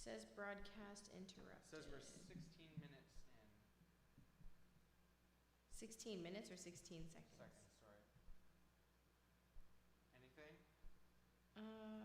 Says broadcast interrupted. Says we're 16 minutes in. 16 minutes or 16 seconds? Seconds, sorry. Anything? How about now?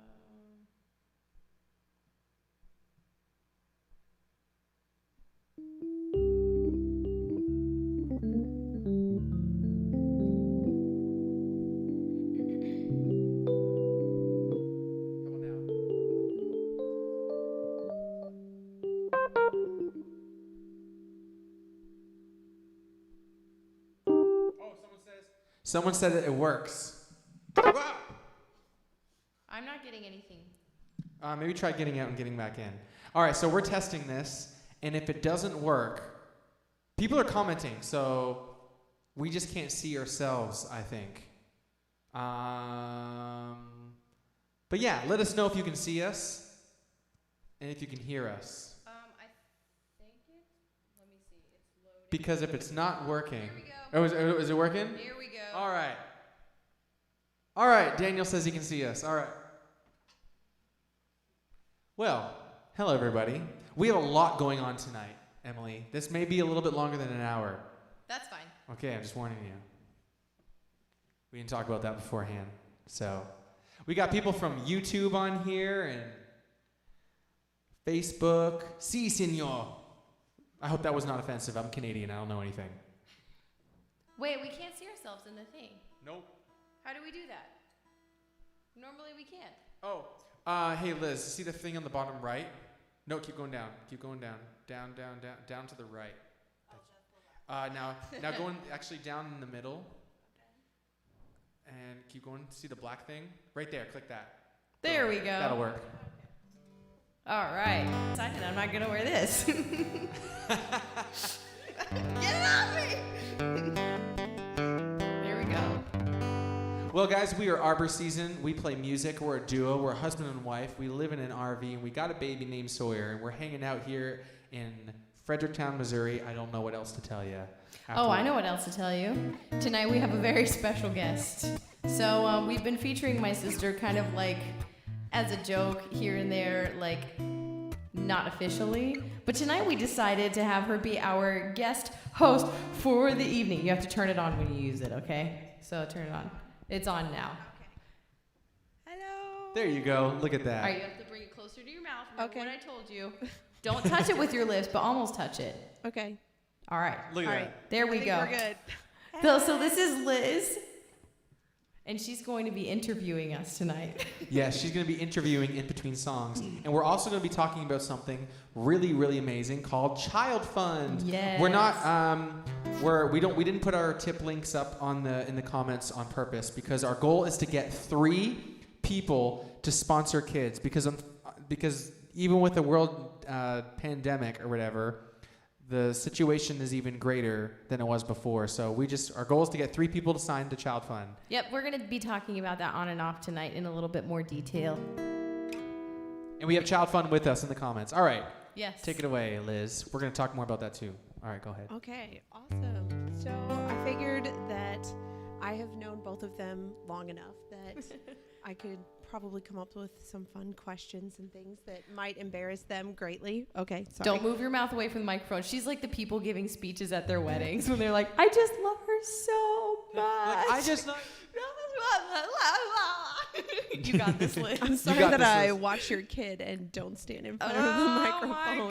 Oh, someone said that it works. Wow. I'm not getting anything. Maybe try getting out and getting back in. All right, so we're testing this, and if it doesn't work, people are commenting, so we just can't see ourselves, I think. But yeah, let us know if you can see us and if you can hear us. I think let me see, it's loading. Because if it's not working... Here we go. Oh, is it working? Here we go. All right. All right, Daniel says he can see us. All right. Well, hello, everybody. We have a lot going on tonight, Emily. This may be a little bit longer than an hour. That's fine. Okay, I'm just warning you. We didn't talk about that beforehand. So, we got people from YouTube on here and Facebook. Si, senor. I hope that was not offensive. I'm Canadian. I don't know anything. Wait, we can't see ourselves in the thing. Nope. How do we do that? Normally we can't. Oh, hey Liz, see the thing on the bottom right? No, keep going down. Keep going down. Down to the right. Now going actually down in the middle. And keep going. See the black thing? Right there. Click that. There we go. That'll work. All right. Excited. I'm not gonna wear this. Get it off me! There we go. Well, guys, we are Arbour season. We play music. We're a duo. We're a husband and wife. We live in an RV, and we got a baby named Sawyer, and we're hanging out here in Fredericktown, Missouri. I don't know what else to tell you. Oh, I know what else to tell you. Tonight we have a very special guest. So we've been featuring my sister kind of like as a joke here and there, like not officially. But tonight we decided to have her be our guest host for the evening. You have to turn it on when you use it, okay? So turn it on. It's on now. Okay. Hello. There you go. Look at that. All right, you have to bring it closer to your mouth. Remember Okay. what I told you. Don't touch it with your lips, but almost touch it. Okay. All right. Look at All that. right. There we I go. think we're good. So this is Liz, and she's going to be interviewing us tonight. Yes, she's going to be interviewing in between songs. And we're also going to be talking about something really, really amazing called Child Fund. Yes. We're not we didn't put our tip links up in the comments on purpose because our goal is to get 3 people to sponsor kids because even with the world pandemic or whatever, the situation is even greater than it was before. So our goal is to get 3 people to sign to Child Fund. Yep, we're going to be talking about that on and off tonight in a little bit more detail. And we have Child Fund with us in the comments. All right. Yes. Take it away, Liz. We're going to talk more about that too. All right, go ahead. Okay. Awesome. So I figured that I have known both of them long enough that I could probably come up with some fun questions and things that might embarrass them greatly. Okay. Sorry. Don't move your mouth away from the microphone. She's like the people giving speeches at their weddings when they're like, I just love her so much. I just love... You got this, Liz. I'm sorry got that this, I Liz. watch your kid and don't stand in front of the microphone. Oh my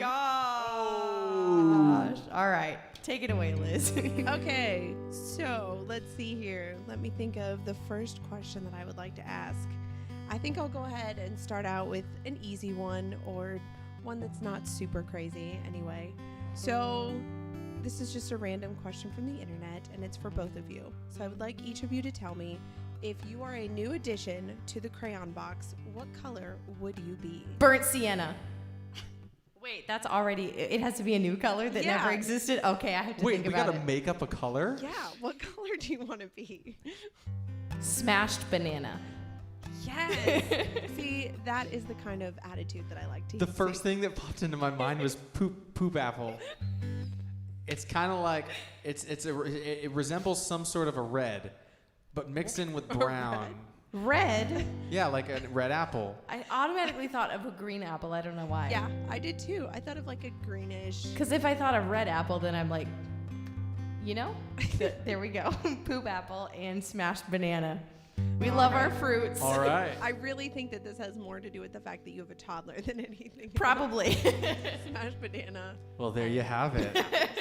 gosh. All right. Take it away, Liz. Okay, so let's see here. Let me think of the first question that I would like to ask. I think I'll go ahead and start out with an easy one or one that's not super crazy anyway. So this is just a random question from the internet and it's for both of you. So I would like each of you to tell me, if you are a new addition to the crayon box, what color would you be? Burnt sienna. Wait, that's already, it has to be a new color that never Yeah. existed? Okay, I have to Wait, think we about got to it. make up a color? Yeah, what color do you want to be? Smashed banana. Yes. See, that is the kind of attitude that I like to The see. first thing that popped into my mind was poop apple. It's kind of like, it resembles some sort of a red, but mixed in with brown. Red? Yeah, like a red apple. I automatically thought of a green apple. I don't know why. Yeah, I did too. I thought of like a greenish. Because if I thought of red apple, then I'm like, there we go. Poop apple and smashed banana. We love our fruits. All right. I really think that this has more to do with the fact that you have a toddler than anything. Probably. Smashed banana. Well, there you have it.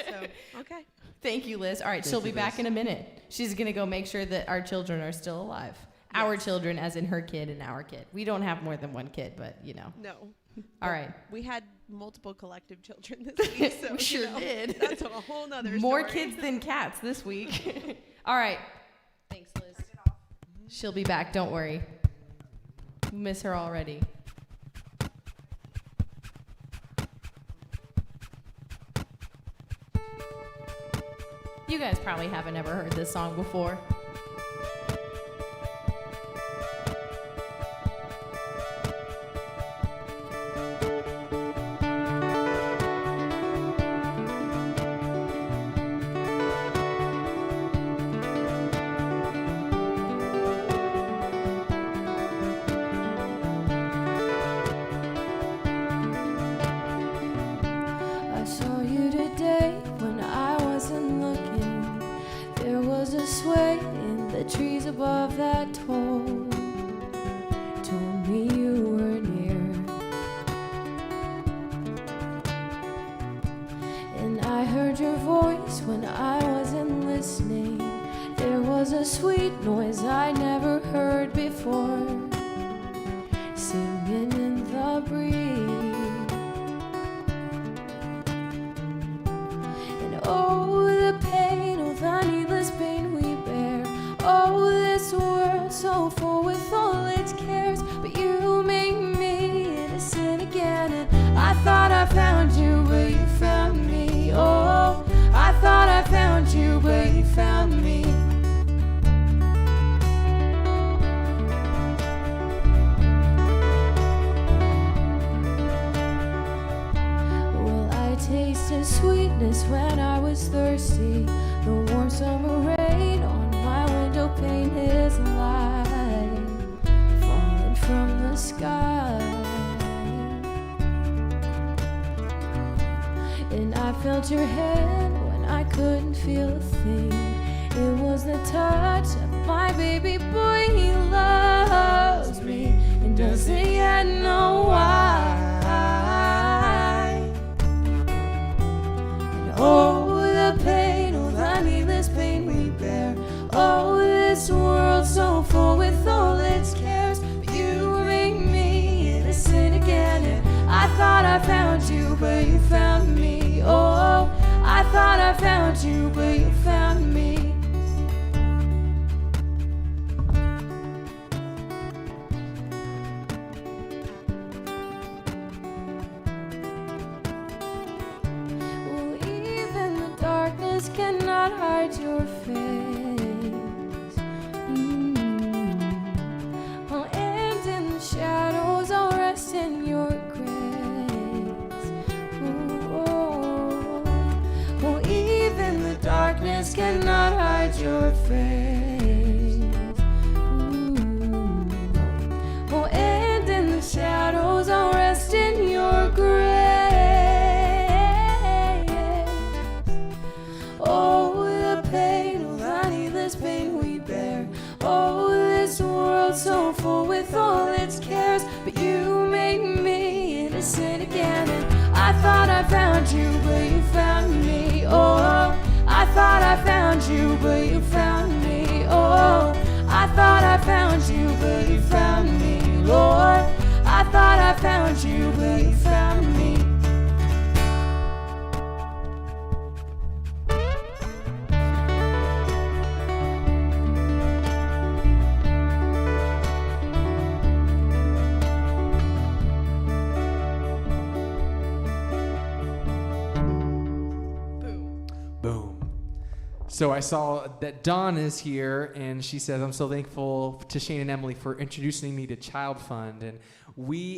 So, okay. Thank you, Liz. All right, Thank she'll you, be back Liz. in a minute. She's going to go make sure that our children are still alive. Yes. Our children, as in her kid and our kid. We don't have more than one kid, but No. All right. We had multiple collective children this week, so We sure did. That's a whole nother More story. kids than cats this week. All right. Thanks, Liz. She'll be back. Don't worry. Miss her already. You guys probably haven't ever heard this song before. I saw you today when I wasn't looking. There was a sway in the trees above that told me you were near. And I heard your voice when I wasn't listening. There was a sweet noise I never heard before, singing in the breeze. Oh, the pain, oh, the needless pain we bear. Oh, this world so full with all its cares. But you make me innocent again. And I thought I found you, but you found me. Oh, I thought I found you, but you found me. Well, I tasted sweetness when I was thirsty. The warm summer rain on my window pane is light falling from the sky. And I felt your hand when I couldn't feel a thing. It was the touch of my baby boy. He loves me and doesn't yet know why. Oh, the pain, oh, the needless pain we bear. Oh, this world so full with all its cares. But you make me innocent again. And I thought I found you, but you found me. Oh, I thought I found you, but you found me. Cannot hide your face. Oh, and in the shadows I'll rest in your grace. Oh, even the darkness cannot hide your face. Oh, and in the shadows I'll rest in your grace. Oh, the pain, oh, the needless pain we bear. Oh, this world so full with all its cares. But you make me innocent again. And I thought I found you, but you found me. Oh, I thought I found you, but you found me. Oh, I thought I found you, but you found me. Lord, I thought I found you, but you found me. Boom. So I saw that Dawn is here, and she says, I'm so thankful to Shane and Emily for introducing me to Child Fund. And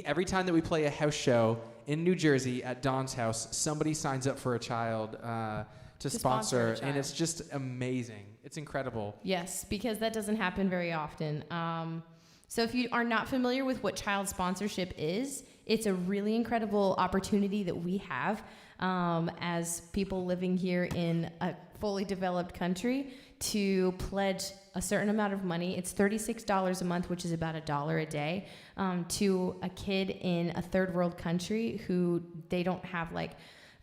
every time that we play a house show in New Jersey at Dawn's house, somebody signs up for a child to sponsor, a child. and it's just amazing. It's incredible. Yes, because that doesn't happen very often. So if you are not familiar with what child sponsorship is, it's a really incredible opportunity that we have as people living here in a fully developed country to pledge a certain amount of money. It's $36 a month, which is about $1 a day, to a kid in a third world country who they don't have like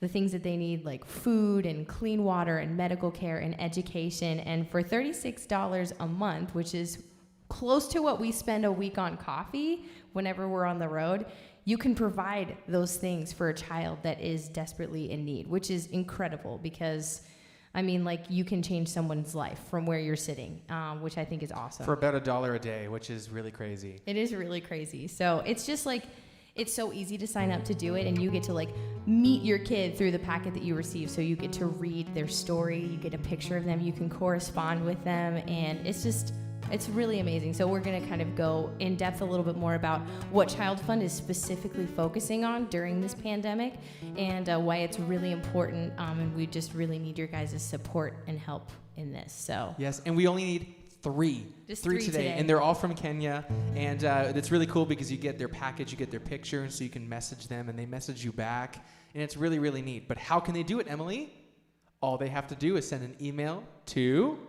the things that they need, like food and clean water and medical care and education. And for $36 a month, which is close to what we spend a week on coffee whenever we're on the road, you can provide those things for a child that is desperately in need, which is incredible because, I mean, like, you can change someone's life from where you're sitting, which I think is awesome. For about $1 a day, which is really crazy. It is really crazy. So it's just like, it's so easy to sign up to do it, and you get to like meet your kid through the packet that you receive. So you get to read their story, you get a picture of them, you can correspond with them, and it's really amazing. So we're going to kind of go in depth a little bit more about what Child Fund is specifically focusing on during this pandemic and why it's really important. And we just really need your guys' support and help in this. So yes, and we only need three. Just three three today. today. And they're all from Kenya. And it's really cool because you get their package, you get their picture, and so you can message them, and they message you back. And it's really, really neat. But how can they do it, Emily? All they have to do is send an email to...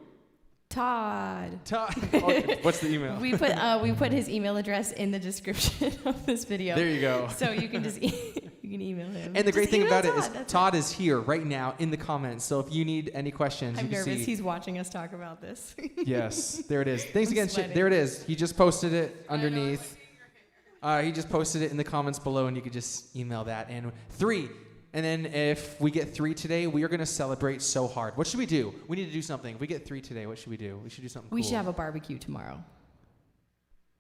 Todd. Okay, what's the email? We put his email address in the description of this video. There you go. So you can just you can email him. And the great Just thing email about it is Todd, that's Todd is here right now in the comments. So if you need any questions, I'm you can nervous. see. He's watching us talk about this. Yes, there it is. Thanks I'm again. sweating. There it is. He just posted it underneath. He just posted it in the comments below, and you could just email that. And 3. And then if we get 3 today, we are going to celebrate so hard. What should we do? We need to do something. If we get 3 today, what should we do? We should do something We cool. should have a barbecue tomorrow.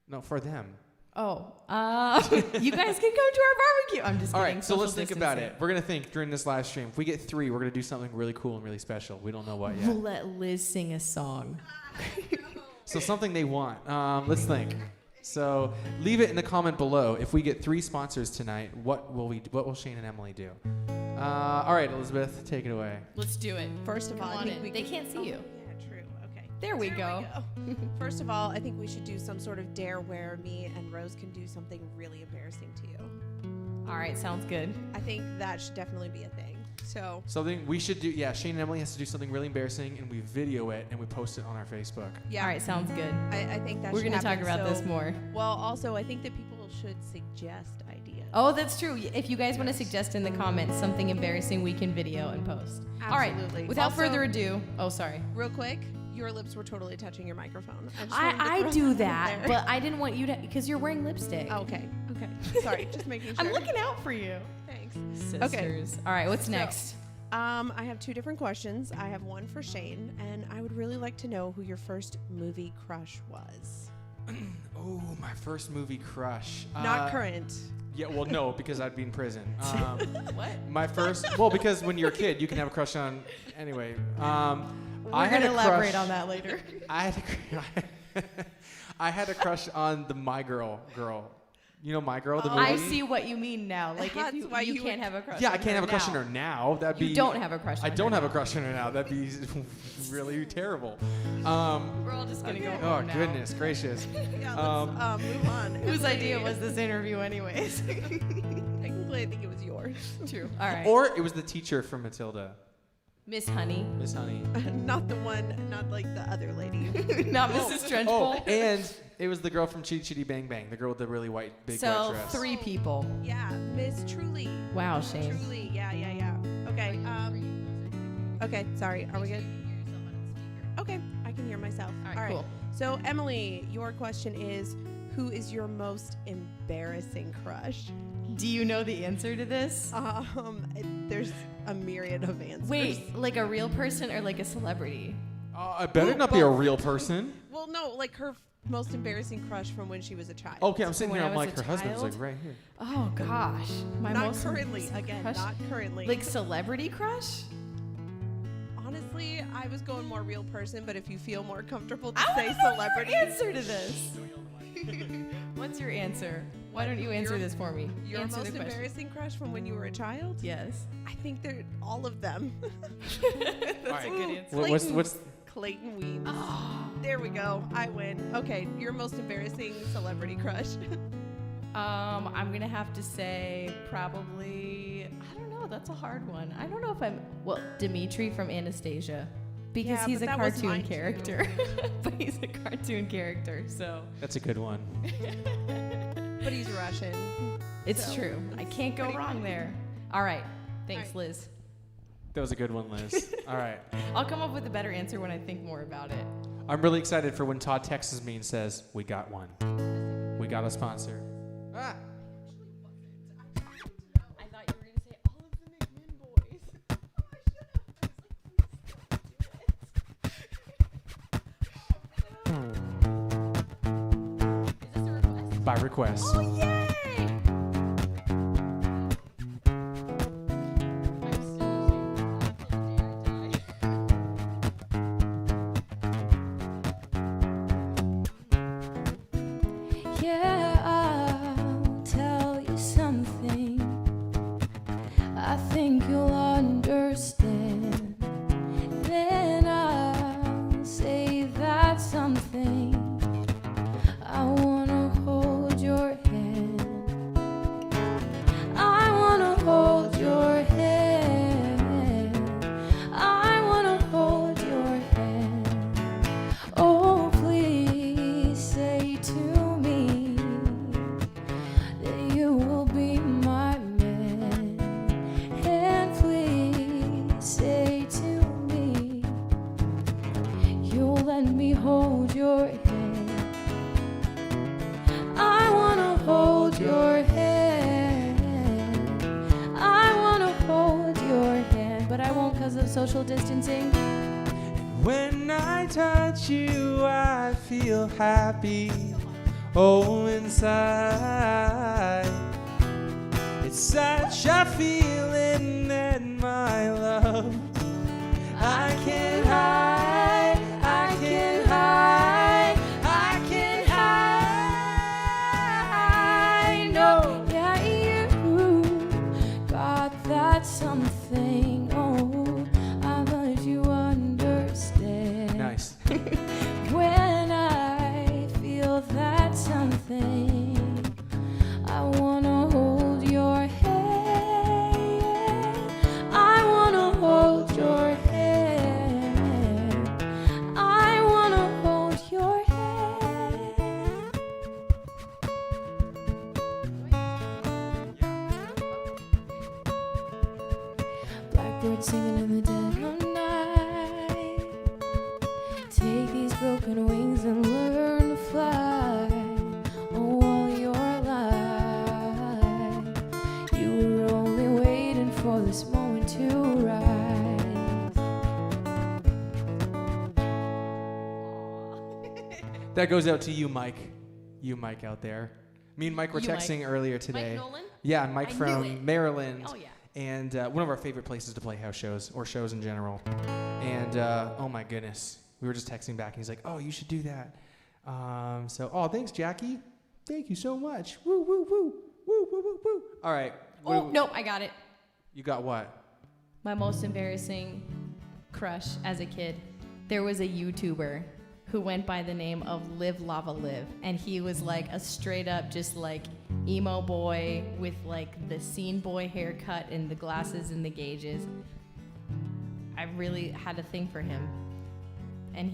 No, for them. Oh, you guys can come to our barbecue. I'm just All kidding. right, so let's think about Social it. We're going to think during this live stream. If we get 3, we're going to do something really cool and really special. We don't know what distancing. yet. We'll let Liz sing a song. So something they want. Let's think. So leave it in the comment below. If we get 3 sponsors tonight, what will Shane and Emily do? All right, Elizabeth, take it away. Let's do it. First of all, Come I on think in. we They could- can't see you. Yeah, true. Okay. There we go. First of all, I think we should do some sort of dare where me and Rose can do something really embarrassing to you. All right, sounds good. I think that should definitely be a thing. So Something we should do. Yeah, Shane and Emily has to do something really embarrassing, and we video it and we post it on our Facebook. yeah, All right, sounds good. I think that We're should gonna talk happen. about So- this more. Well, also, I think that people should suggest ideas. Oh, that's true. If you guys want to Yes. suggest in the comments something embarrassing, we can video and post. All right. Absolutely. Without Also- further ado, oh, sorry. Real quick, your lips were totally touching your microphone. just wanted to I throw do out that, there. but I didn't want you to, because you're wearing lipstick. Oh, okay. Sorry, just making sure. I'm looking out for you. Thanks. Sisters. All right, what's So- next? I have 2 different questions. I have one for Shane, and I would really like to know who your first movie crush was. Oh, my first movie crush. Not current. Yeah, well, no, because I'd be in prison. What? My first, well, because when you're a kid, you can have a crush on. Anyway, I We're had going to a elaborate crush- on that later. I had a crush on the My Girl girl. You know My Girl, the movie. I see what you mean now. Like, That's if why you you can't would- have a crush Yeah, on I can't have a crush now. on her now. That'd be. You don't have a crush on I her don't have a now. crush on her now. That'd be really terrible. We're all just going to go Oh home now. goodness gracious. Yeah, let's move on. Whose idea was this interview anyways? Technically, I think it was yours. True. All right. Or it was the teacher from Matilda, Miss Honey. Miss Honey. Not the one, not like the other lady. Not Mrs. Trenchpole. Oh, and it was the girl from Chitty Chitty Bang Bang, the girl with the really big white So dress. 3 people. Yeah, Miss Truly. Wow, Shane. Truly, yeah. Okay, okay, sorry, are we good? Okay, I can hear myself. All right, cool. So, Emily, your question is, who is your most embarrassing crush? Do you know the answer to this? There's a myriad of answers. Wait, like a real person or like a celebrity? I better not be a real person. Well, no, like her most embarrassing crush from when she was a child. Okay, I'm sitting When here. I I'm was like, a her husband's child? like right here. Oh gosh, my Not most currently, embarrassing again, crush? not currently. Like celebrity crush? Honestly, I was going more real person, but if you feel more comfortable to I say wanna know celebrity, your answer to this. What's your answer? Why don't you answer Your- this for me? your Answer most the question. embarrassing crush from when you were a child? Yes. I think they're all of them. That's All right. a good answer. What's Clayton. what's Clayton Weems. There we go. I win. Okay, your most embarrassing celebrity crush. I'm gonna have to say probably, I don't know, that's a hard one. I don't know if Dimitri from Anastasia. Because Yeah, he's but a that was cartoon mine too. character. But he's a cartoon character, so. That's a good one. But he's Russian. It's So, true. I can't go pretty wrong funny. there. All right. Thanks, All right. Liz. That was a good one, Liz. All right. I'll come up with a better answer when I think more about it. I'm really excited for when Todd texts me and says, "We got one. We got a sponsor." Ah. I thought you were going to say all of the McMinn boys. Is this a request? By request. Oh, yay! I'm still ashamed until the day I die. Yeah, I'll tell you something. I think you'll understand. Then I'll say that something. I wanna hold your hand. I wanna hold your hand. I wanna hold your hand. Oh, please say to me that you will be my man. And please say to me you'll let me hold your hand. I wanna hold your hand. I wanna hold your hand, but I won't because of social distancing. When I touch you, I feel happy. Oh, inside. It's such a feeling that my love I can't hide. I can't hide. I can't hide. No. Yeah, you got that something. Oh, I bet you understand. Nice. When I feel that something, I wanna hold your hand. I wanna hold your hand. I wanna hold your hand. Blackbird singing in the dead of night. Take these broken wings and learn to fly. Oh, all your life, you were only waiting for this moment to rise. That goes out to you, Mike. You, Mike, out there. Me and Mike were You, Mike. texting earlier today. Mike Nolan? Yeah, Mike I knew from it. Maryland. Oh, yeah. And one of our favorite places to play house shows, or shows in general. And oh my goodness, we were just texting back, and he's like, "Oh, you should do that." Oh, thanks, Jackie. Thank you so much. Woo, woo, woo, woo, woo, woo, woo. All right. Oh, no, I got it. You got what? My most embarrassing crush as a kid. There was a YouTuber who went by the name of Live Lava Live, and he was like a straight up just like emo boy with like the scene boy haircut and the glasses and the gauges. I really had a thing for him, and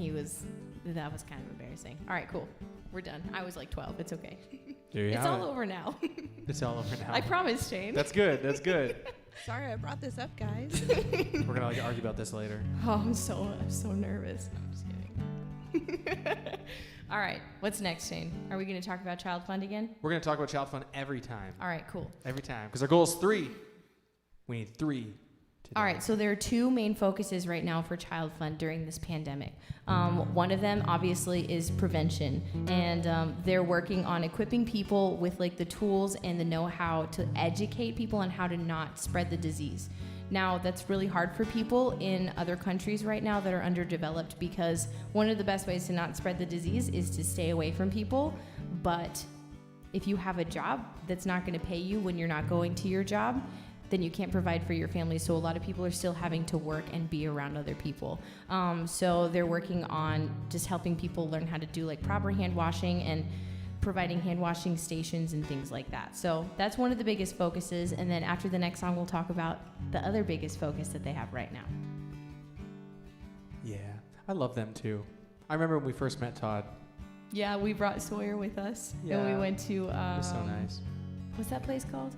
that was kind of embarrassing. All right, cool. We're done. I was like 12. It's okay. There you It's have all it. over now. It's all over now. I promise, Shane. That's good. That's good. Sorry I brought this up, guys. We're gonna like argue about this later. Oh, I'm so nervous. I'm just kidding. All right, what's next, Shane? Are we going to talk about child fund again? We're gonna talk about child fund every time. All right, cool. Every time, because our goal is 3. We need 3. Today. All right, so there are 2 main focuses right now for child fund during this pandemic. One of them obviously is prevention, and they're working on equipping people with like the tools and the know-how to educate people on how to not spread the disease. Now, that's really hard for people in other countries right now that are underdeveloped, because one of the best ways to not spread the disease is to stay away from people. But if you have a job that's not going to pay you when you're not going to your job, then you can't provide for your family. So a lot of people are still having to work and be around other people. So they're working on just helping people learn how to do like proper hand washing and providing hand washing stations and things like that. So that's one of the biggest focuses. And then after the next song, we'll talk about the other biggest focus that they have right now. Yeah, I love them too. I remember when we first met Todd. Yeah, we brought Sawyer with us, and Yeah. we went to. It was so nice. What's that place called?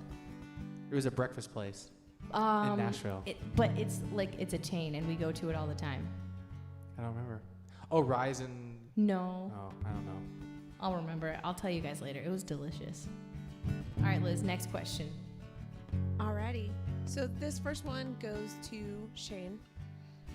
It was a breakfast place in Nashville. But it's a chain, and we go to it all the time. I don't remember. Oh, Rise and... No, Oh, I don't know. I'll remember it. I'll tell you guys later. It was delicious. All right, Liz, next question. Alrighty. So this first one goes to Shane.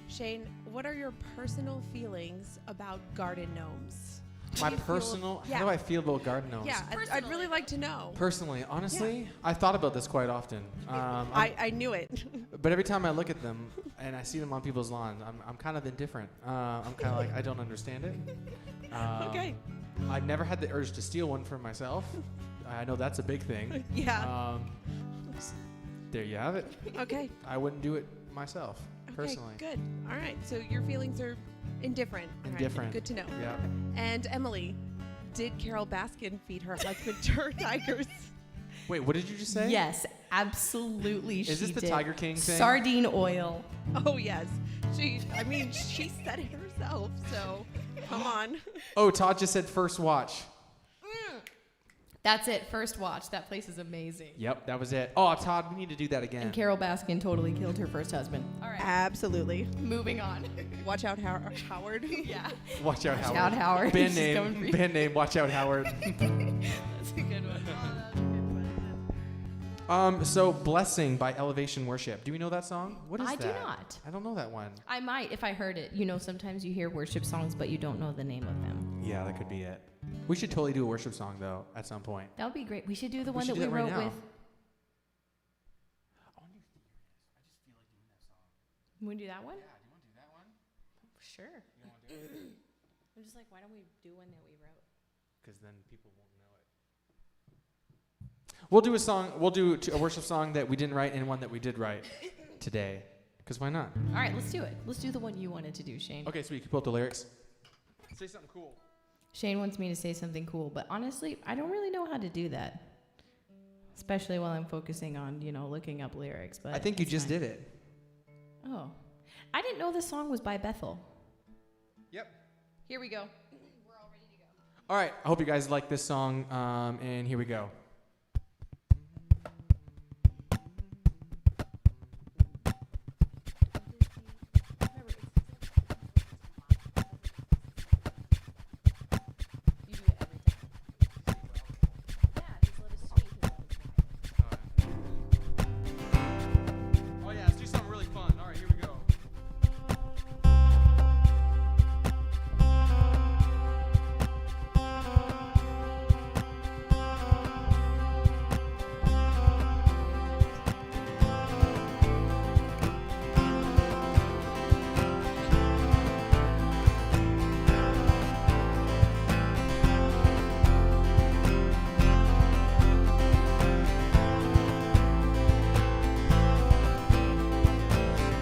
Shane, what are your personal feelings about garden gnomes? My Do you feel- personal... yeah. How do I feel about garden gnomes? Yeah, I'd really like to know. Personally, honestly, I thought about this quite often. I knew it. But every time I look at them and I see them on people's lawns, I'm kind of indifferent. I'm kind of like, I don't understand it. Okay. I've never had the urge to steal one for myself. I know that's a big thing. Yeah. There you have it. Okay. I wouldn't do it myself, personally. Okay, good. All right. So your feelings are indifferent. All right, Indifferent. good to know. Yeah. And Emily, did Carol Baskin feed her husband to her tigers? Wait, what did you just say? Yes, absolutely. Is this the did. Tiger King thing? Sardine oil. Oh, yes. She said it herself, so come on. Oh, Todd just said first watch. That's it. First watch. That place is amazing. Yep, that was it. Oh, Todd, we need to do that again. And Carol Baskin totally killed her first husband. All right. Absolutely. Moving on. Watch out, Howard. Yeah. Watch out, Watch Howard. out, Howard. Band She's coming for name. you. Band name. Watch out, Howard. That's a good one. So Blessing by Elevation Worship. Do we know that song? What is I that? do not. I don't know that one. I might if I heard it. You know, sometimes you hear worship songs, but you don't know the name of them. Yeah, that could be it. We should totally do a worship song though at some point. That would be great. We should do the We one should that do we that right wrote now. with. Want to do that one? Yeah, do you want to do that one? Sure. You don't want to do it? I'm just like, why don't we do one that we wrote? Because then people won't know it. We'll do a song. We'll do a worship song that we didn't write and one that we did write today. Because why not? All right, let's do it. Let's do the one you wanted to do, Shane. Okay, so you can pull up the lyrics. Say something cool. Shane wants me to say something cool, but honestly, I don't really know how to do that. Especially while I'm focusing on, looking up lyrics. But I think you just did it. Oh. I didn't know this song was by Bethel. Yep. Here we go. All right. I hope you guys like this song. And here we go. You do it every time. Yeah, just let us speak. Oh yeah, let's do something really fun. All right, here we go.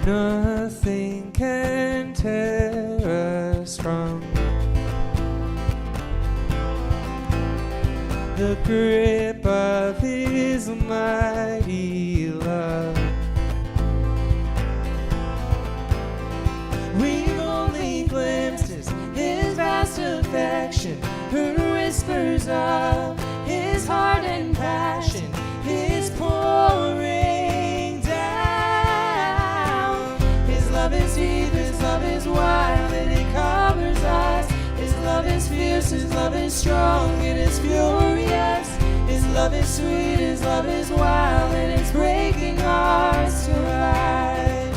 Nothing can tear us from the grip of His mighty love. We've only glimpsed His vast affection, heard whispers of His heart and passion, His pouring down. His love is deep, His love is wide, and it covers us. His love is fierce, His love is strong, it is furious. His love is sweet, His love is wild, and it's breaking hearts to right.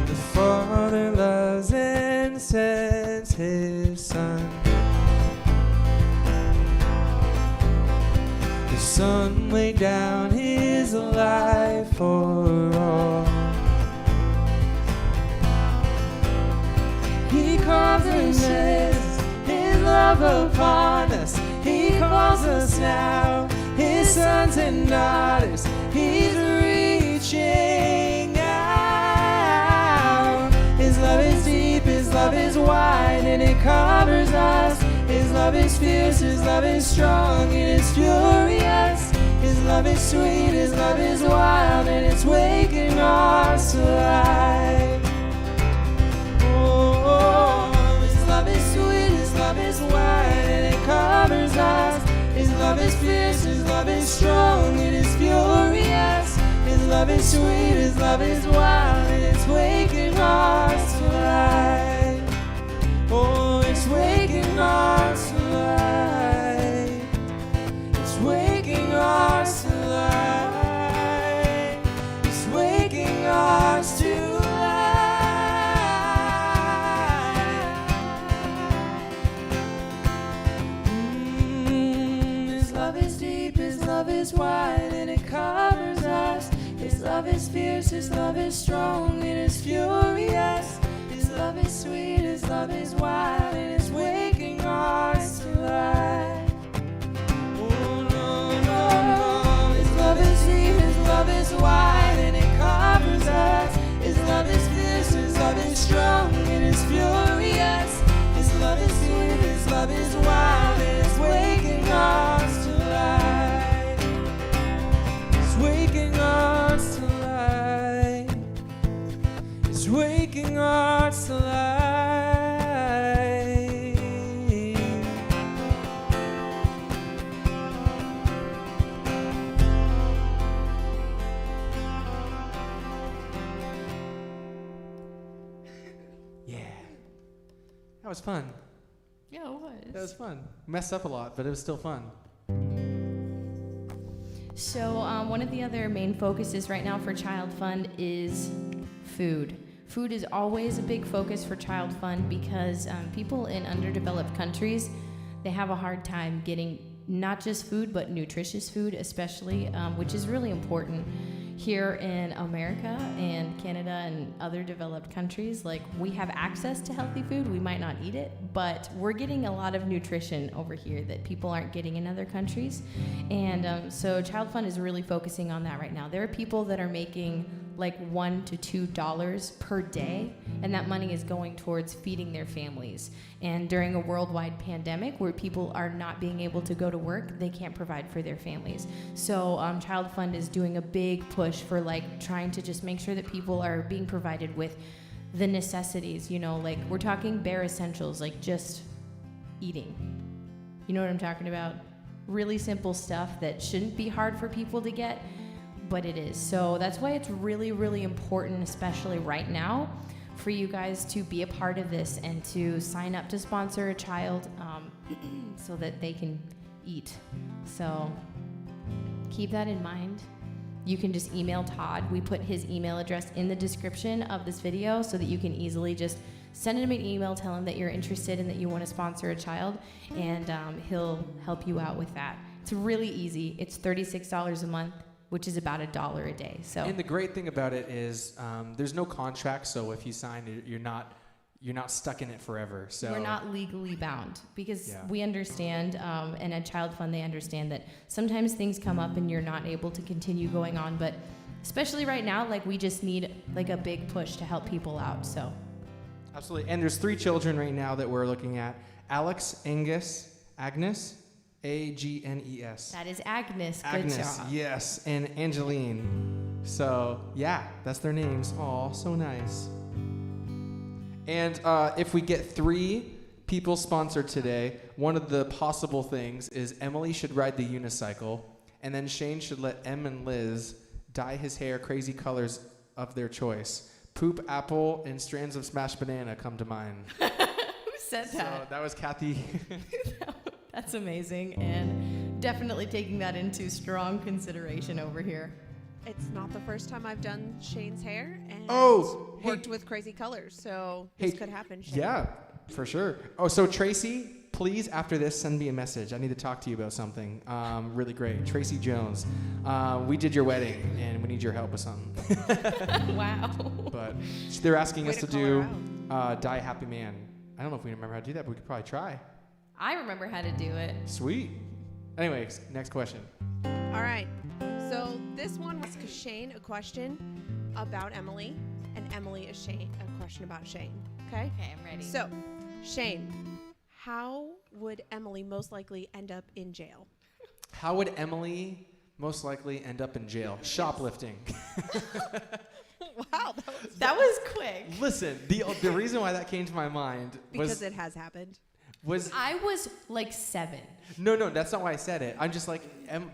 The Father loves and sends His Son. The Son laid down His life for all. He comes and says His love upon us. He calls us now His sons hands and artists. He's reaching out. His love is deep, His love is wide, and it covers us. His love is fierce, His love is strong, and it's furious. His love is sweet, His love is wild, and it's waking hearts to life. Oh, His love is sweet, His love is wide, and it covers us. His love is fierce, His love is strong, it is furious. His love is sweet, His love is wild, and it's waking hearts to life. Oh, it's waking hearts to life. It's waking hearts to life. It's waking hearts to life. His love is deep, His love is wide, and it covers us. His love is fierce, His love is strong, it is furious. His love is sweet, His love is wild, and it's waking hearts to life. Oh, no, no, no. His love is deep, His love is wide, and it covers us. His love is fierce, His love is strong, it is furious. His love is sweet, His love is wild, and it's waking hearts to life. It's waking hearts to life. It's waking hearts to life. Yeah. That was fun. Yeah, it was. That was fun. Messed up a lot, but it was still fun. So one of the other main focuses right now for Child Fund is food. Food is always a big focus for Child Fund because people in underdeveloped countries, they have a hard time getting not just food, but nutritious food especially, which is really important. Here in America and Canada and other developed countries, like, we have access to healthy food. We might not eat it, but we're getting a lot of nutrition over here that people aren't getting in other countries. And so Child Fund is really focusing on that right now. There are people that are making like $1 to $2 per day, and that money is going towards feeding their families. And during a worldwide pandemic where people are not being able to go to work, they can't provide for their families. So Child Fund is doing a big push for like trying to just make sure that people are being provided with the necessities, you know, like we're talking bare essentials, like just eating. You know what I'm talking about? Really simple stuff that shouldn't be hard for people to get, but it is. So that's why it's really, really important, especially right now, for you guys to be a part of this and to sign up to sponsor a child so that they can eat. So keep that in mind. You can just email Todd. We put his email address in the description of this video so that you can easily just send him an email, tell him that you're interested and that you want to sponsor a child, and he'll help you out with that. It's really easy. It's $36 a month, which is about $1 a day. So. And the great thing about it is there's no contract, so if you sign, you're not stuck in it forever. So we're not legally bound because Yeah. we understand, and at Child Fund they understand that sometimes things come up and you're not able to continue going on. But especially right now, like, we just need like a big push to help people out. So. Absolutely. And there's 3 children right now that we're looking at: Alex, Agnes, Agnes. That is Agnes. Good Agnes, job. yes, and Angeline. So yeah, that's their names. Aw, so nice. And if we get 3 people sponsored today, one of the possible things is Emily should ride the unicycle, and then Shane should let Em and Liz dye his hair crazy colors of their choice. Poop apple and strands of smashed banana come to mind. Who said So that? that was Kathy. That's amazing, and definitely taking that into strong consideration over here. It's not the first time I've done Shane's hair and hey. worked with crazy colors, so Hey, this could happen, Shane. Yeah, for sure. Oh, so Tracy, please, after this, send me a message. I need to talk to you about something really great. Tracy Jones, we did your wedding, and we need your help with something. Wow. But they're asking Way us to to call do her Die Happy Man. I don't know if we remember how to do that, but we could probably try. I remember how to do it. Sweet. Anyways, next question. All right. So this one was Shane, a question about Emily, and Emily is Shane, a question about Shane. Okay? Okay, I'm ready. So, Shane, how would Emily most likely end up in jail? How would Emily most likely end up in jail? Shoplifting. Wow, that was quick. Listen, the reason why that came to my mind because it has happened. was I was like 7. no, that's not why I said it. I'm just like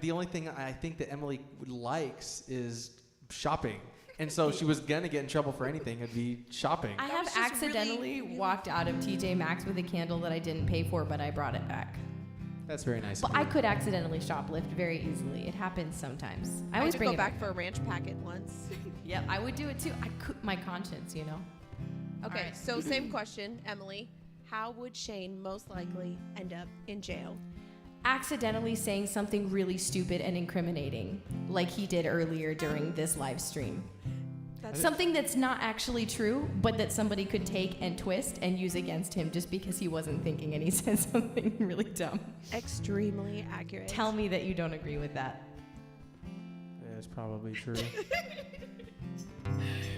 the only thing I think that Emily likes is shopping. And so she was gonna get in trouble for anything. It'd be shopping. I That have was just accidentally really walked out of TJ Maxx with a candle that I didn't pay for, but I brought it back. That's very nice. But of I you. could accidentally shoplift very easily. It happens sometimes. I I always had to bring go it back for a ranch packet once. Yep, I would do it too. I could, my conscience, you know. Okay, Alright. so same question, Emily. How would Shane most likely end up in jail? Accidentally saying something really stupid and incriminating, like he did earlier during this live stream. That's Something that's not actually true, but that somebody could take and twist and use against him just because he wasn't thinking and he said something really dumb. extremely accurate. Tell me that you don't agree with that. That's probably true.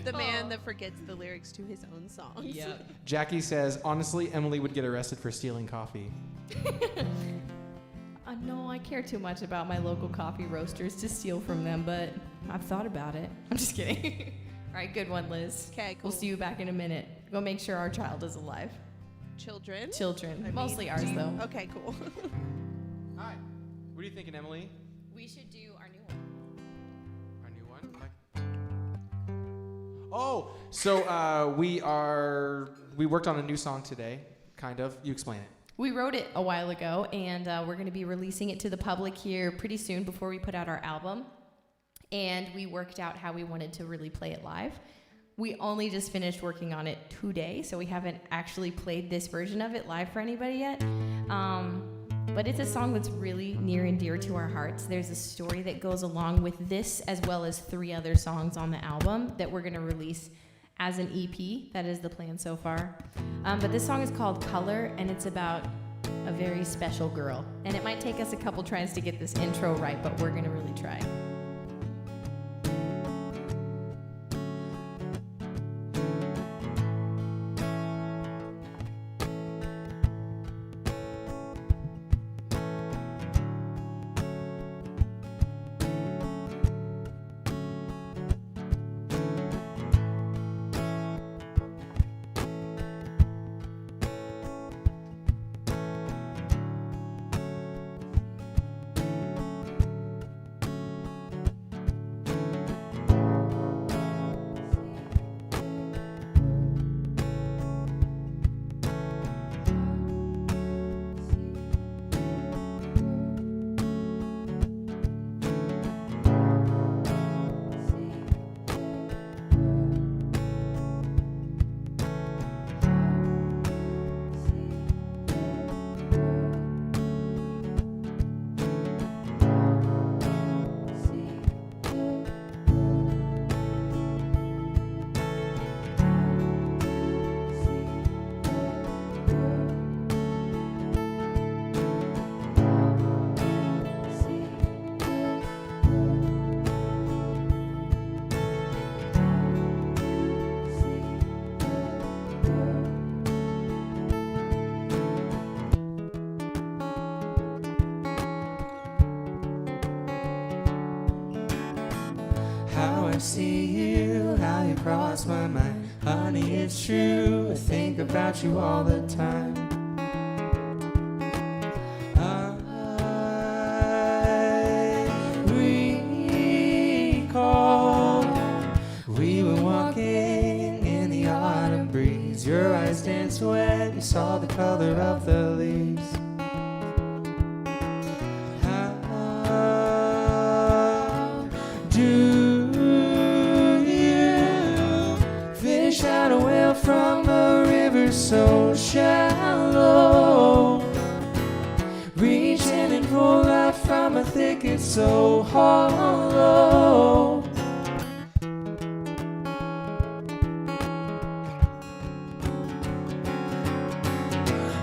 the man that forgets the lyrics to his own songs. Jackie says, honestly, Emily would get arrested for stealing coffee. No, I care too much about my local coffee roasters to steal from them, but I've thought about it. I'm just kidding. All right, good one, Liz. Okay, cool. We'll see you back in a minute. Go make sure our child is alive. Children. Children. I mean, Mostly ours, do you- though. Okay, cool. Hi. What are you thinking, Emily? We should do our new one. Our new one? Oh, so we worked on a new song today, kind of. You explain it. We wrote it a while ago, and we're going to be releasing it to the public here pretty soon before we put out our album. And we worked out how we wanted to really play it live. We only just finished working on it today, so we haven't actually played this version of it live for anybody yet. But it's a song that's really near and dear to our hearts. There's a story that goes along with this, as well as 3 other songs on the album that we're going to release as an EP. That is the plan so far. But this song is called Color, and it's about a very special girl. And it might take us a couple tries to get this intro right, but we're going to really try. I see you, how you cross my mind. Honey, it's true, I think about you all the time. I recall we were walking in the autumn breeze. Your eyes danced when you saw the color of the leaves. How do out a well from a river so shallow, reach in and pull out from a thicket so hollow.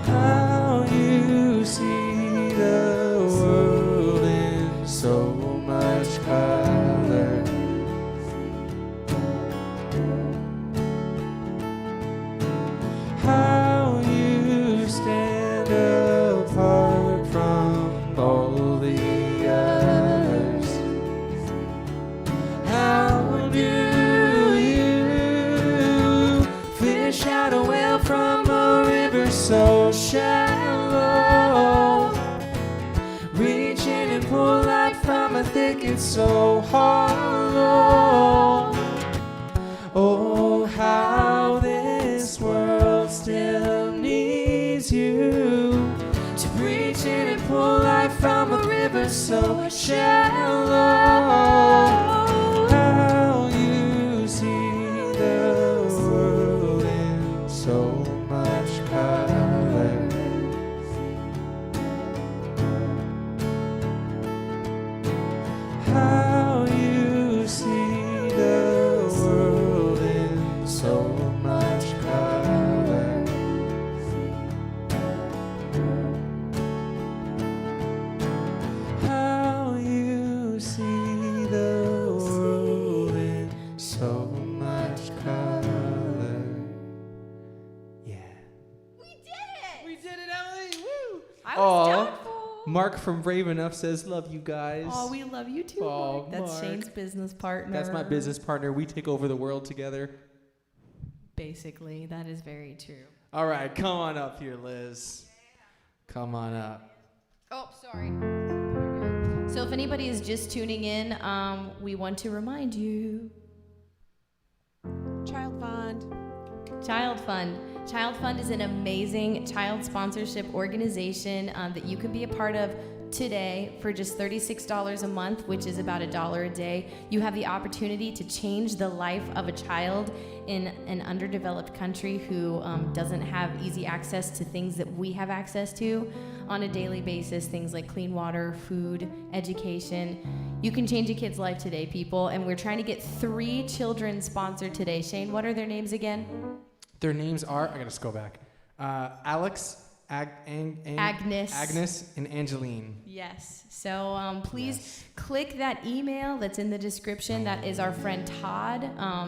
How you see the world in so much color. How you stand apart from all the others. How do you fish out a well from a river so shallow? Reach in and pull light from a thicket so hollow. Oh, how this world still needs you to reach in and pull light from a river so shallow. How you see the world in so much color. How you see the world in so much color. How you see the world in so much color. Yeah. We did it, Emily. Woo! I was doubtful. Mark from Brave Enough says, love you guys. Oh, we love you too, Oh, Mark. That's Mark. Shane's business partner. That's my business partner. We take over the world together. Basically, that is very true. All right, come on up here, Liz. Come on up. Oh, sorry. So if anybody is just tuning in, we want to remind you. Child Fund. Child Fund. Child Fund is an amazing child sponsorship organization that you can be a part of today for just $36 a month, which is about $1 a day. You have the opportunity to change the life of a child in an underdeveloped country who doesn't have easy access to things that we have access to on a daily basis, things like clean water, food, education. You can change a kid's life today, people, and we're trying to get 3 children sponsored today. Shane, what are their names again? Their names are, I gotta just go back. Alex, Agnes. Agnes, and Angeline. Yes. So please click that email that's in the description. That is our friend Todd,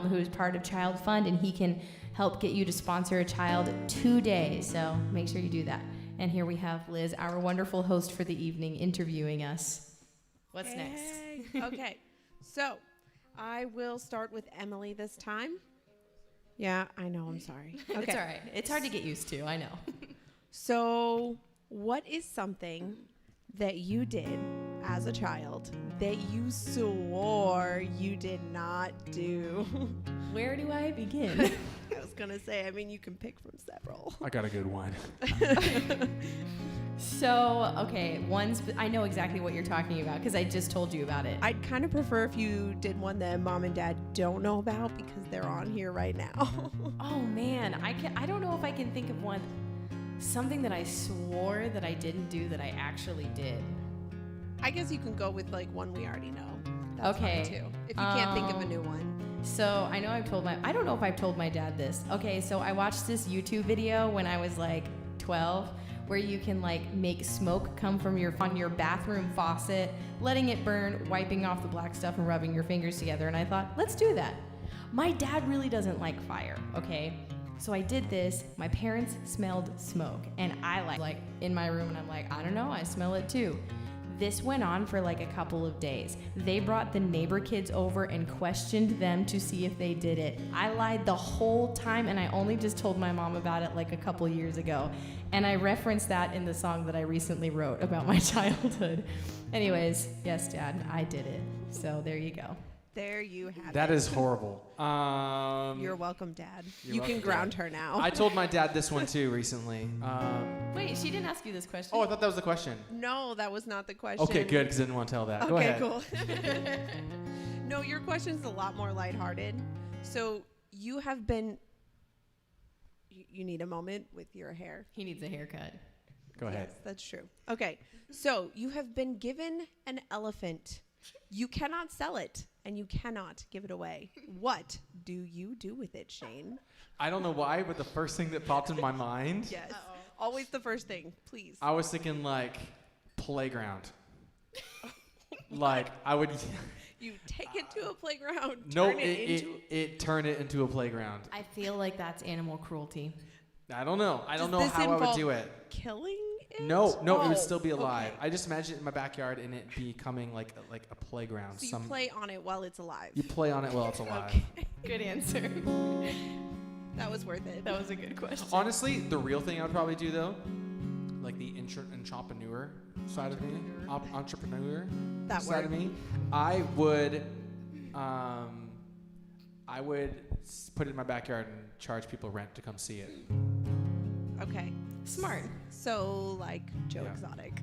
who is part of Child Fund, and he can help get you to sponsor a child today. So make sure you do that. And here we have Liz, our wonderful host for the evening, interviewing us. What's next? Okay. So I will start with Emily this time. Yeah, I know. I'm sorry. Okay. It's all right. It's hard to get used to. I know. So, what is something that you did as a child that you swore you did not do? Where do I begin? I was going to say, I mean, you can pick from several. I got a good one. So, okay, I know exactly what you're talking about because I just told you about it. I'd kind of prefer if you did one that mom and dad don't know about because they're on here right now. Oh man, I don't know if I can think of one. Something that I swore that I didn't do that I actually did. I guess you can go with like one we already know. That's Okay. fine too. If you can't think of a new one. So I know I don't know if I've told my dad this. Okay, so I watched this YouTube video when I was like 12 where you can like make smoke come from on your bathroom faucet, letting it burn, wiping off the black stuff and rubbing your fingers together. And I thought, let's do that. My dad really doesn't like fire, okay? So I did this. My parents smelled smoke, and I like in my room, and I'm like, I don't know, I smell it too. This went on for like a couple of days. They brought the neighbor kids over and questioned them to see if they did it. I lied the whole time, and I only just told my mom about it like a couple years ago. And I referenced that in the song that I recently wrote about my childhood. Anyways, yes, Dad, I did it. So there you go. There you have it. That is horrible. You're welcome, Dad. You're You welcome, can ground her now. I told my dad this one too recently. Wait, she didn't ask you this question. Oh, I thought that was the question. No, that was not the question. Okay, good, because I didn't want to tell that. Okay, Go ahead. cool. No, your question's a lot more lighthearted. So you have been. You need a moment with your hair. He needs a haircut. Go ahead. Yes, that's true. Okay, so you have been given an elephant. You cannot sell it, and you cannot give it away. What do you do with it, Shane? I don't know why, but the first thing that popped in my mind, Yes. Always the first thing, please. I was thinking like playground. Like I would. You take it to a playground. No, turn it turned it into a playground. I feel like that's animal cruelty. I don't know. I don't Does know this how I would involve do it. killing it? No, it would Oh, still be alive. okay. I just imagine it in my backyard and it becoming like a playground. So you play on it while it's alive. You play on it while it's alive. Okay. Good answer. That was worth it. That was a good question. Honestly, the real thing I would probably do though, like the entrepreneur side of me, entrepreneur That side of word. me, I would put it in my backyard and charge people rent to come see it. Okay. Smart. So like Joe Yeah. Exotic.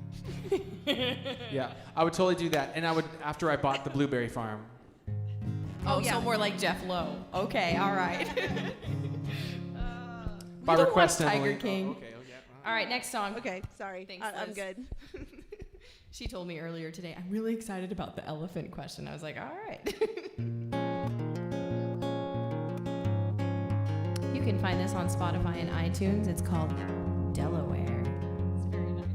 Yeah, I would totally do that, and I would after I bought the blueberry farm. Oh, yeah. so more like Jeff Lowe. Okay, all right. By We don't request, watch Tiger Emily. King. Oh, okay. Oh, yeah. All right, next song. Okay, sorry. Thanks, I'm Liz. good. She told me earlier today, I'm really excited about the elephant question. I was like, all right. You can find this on Spotify and iTunes. It's called Delaware. It's very nice.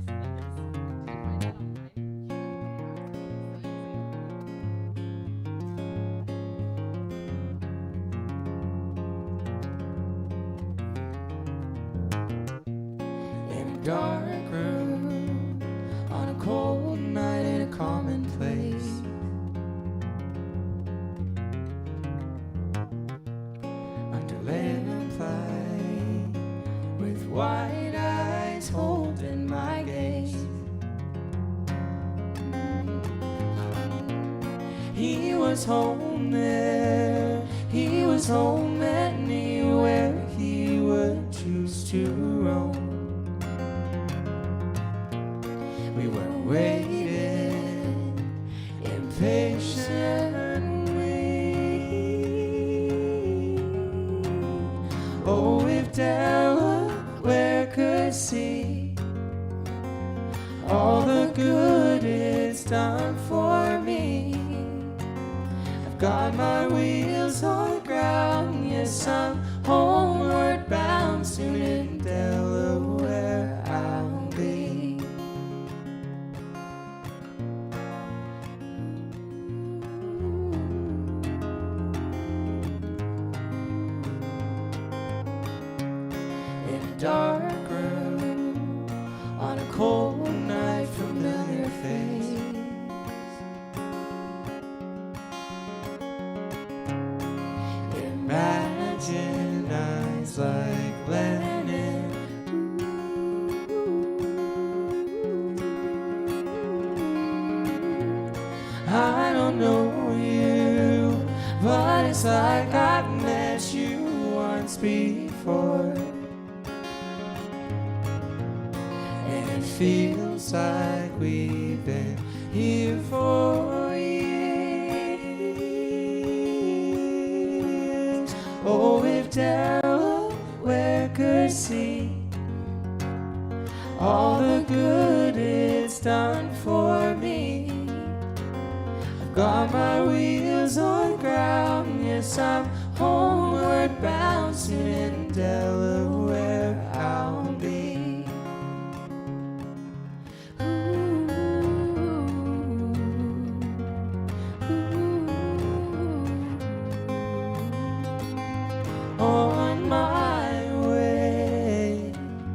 In a dark room, on a cold night in a common place, under lamplight, with wide eyes holding my gaze. He was home there, he was home anywhere he would choose to roam. We were waiting impatiently. Oh, if Delaware could see all the good it's done for me. I've got my wheels on the ground, yes, I'm homeward bound. Soon in Delaware I'll be. In a dark room, on a cold night, familiar face. Imagine eyes like Lennon. I don't know you, but it's like I've met you once before. And it feels like we've been here for years. Oh, if Delaware could see all the good it's done for me. I've got my wheels on the ground, yes, I'm homeward bound. Soon in Delaware I'll be.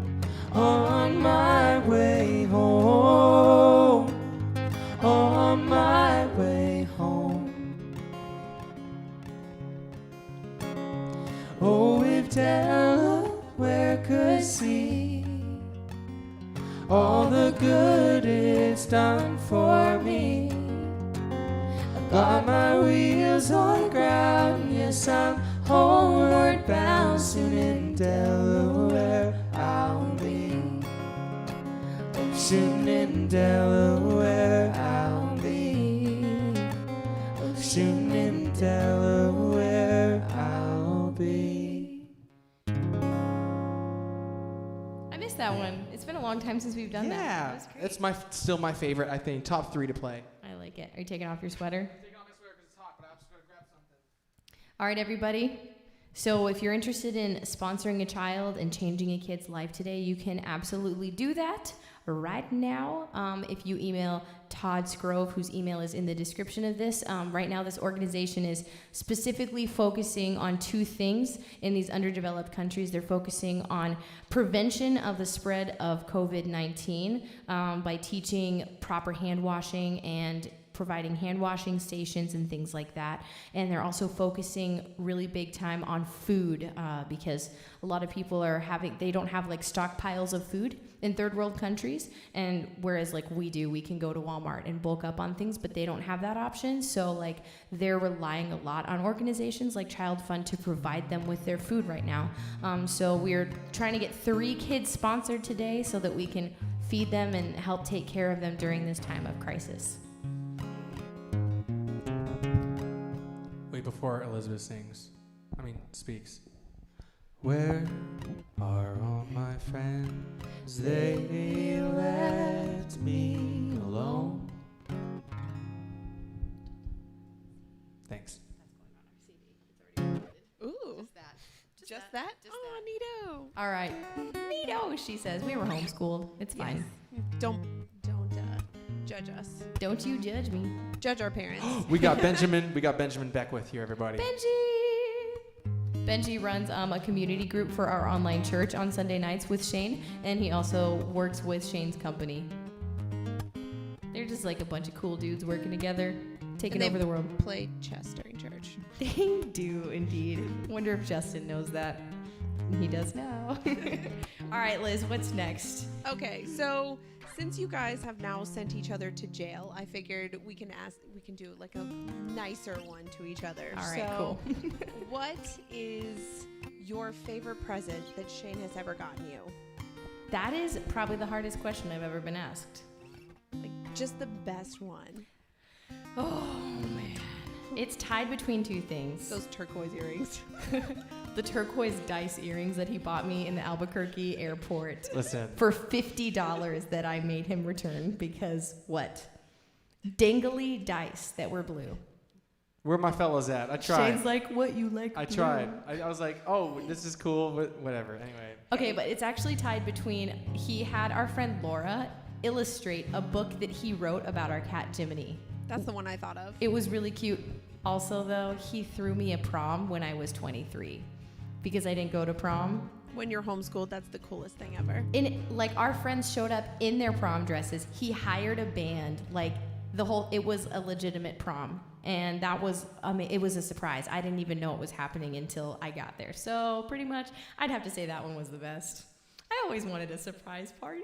On my way home, on my way home. Oh, if Delaware could see all the good it's done for me. I've got my wheels on the ground, yes, I'm homeward bound. Soon in Delaware I'll be. Oh, soon in Delaware I'll be. Oh, soon in Delaware I'll be. I missed that one. It's been a long time since we've done that. Yeah, That was great. it's still my favorite. I think top 3 to play. I like it. Are you taking off your sweater? Take off my sweater because it's hot, but I'm just gonna grab something. All right, everybody. So if you're interested in sponsoring a child and changing a kid's life today, you can absolutely do that right now. If you email Todd Scrove, whose email is in the description of this. Right now, this organization is specifically focusing on two things in these underdeveloped countries. They're focusing on prevention of the spread of COVID-19 by teaching proper hand washing and providing hand washing stations and things like that. And they're also focusing really big time on food because a lot of people they don't have like stockpiles of food in third world countries. And whereas like we do, we can go to Walmart and bulk up on things, but they don't have that option. So like they're relying a lot on organizations like Child Fund to provide them with their food right now. So we're trying to get 3 kids sponsored today so that we can feed them and help take care of them during this time of crisis. Before Elizabeth speaks. Where are all my friends? They left me alone. Thanks. Ooh. Just that? Oh, neato. All right. Neato, she says. We were homeschooled. It's fine. Don't judge us. Don't you judge me. Judge our parents. We got Benjamin Beckwith here, everybody. Benji runs a community group for our online church on Sunday nights with Shane, and he also works with Shane's company. They're just like a bunch of cool dudes working together, taking over the world. Play chess during church. They do indeed. Wonder if Justin knows that. He does now. All right, Liz, what's next? Okay, so since you guys have now sent each other to jail, I figured we can do like a nicer one to each other. All right, so, cool. What is your favorite present that Shane has ever gotten you? That is probably the hardest question I've ever been asked. Like just the best one. Oh man. It's tied between two things. Those turquoise earrings. The turquoise dice earrings that he bought me in the Albuquerque airport. Listen. For $50 that I made him return because what? Dangly dice that were blue. Where are my fellas at? I tried. Shane's like, what, you like I blue? tried. I was like, oh, this is cool, but whatever. Anyway. Okay, but it's actually tied between, he had our friend Laura illustrate a book that he wrote about our cat Jiminy. That's the one I thought of. It was really cute. Also, though, he threw me a prom when I was 23 because I didn't go to prom. When you're homeschooled, that's the coolest thing ever. Like our friends showed up in their prom dresses. He hired a band, like it was a legitimate prom. And that was, it was a surprise. I didn't even know it was happening until I got there. So pretty much, I'd have to say that one was the best. I always wanted a surprise party.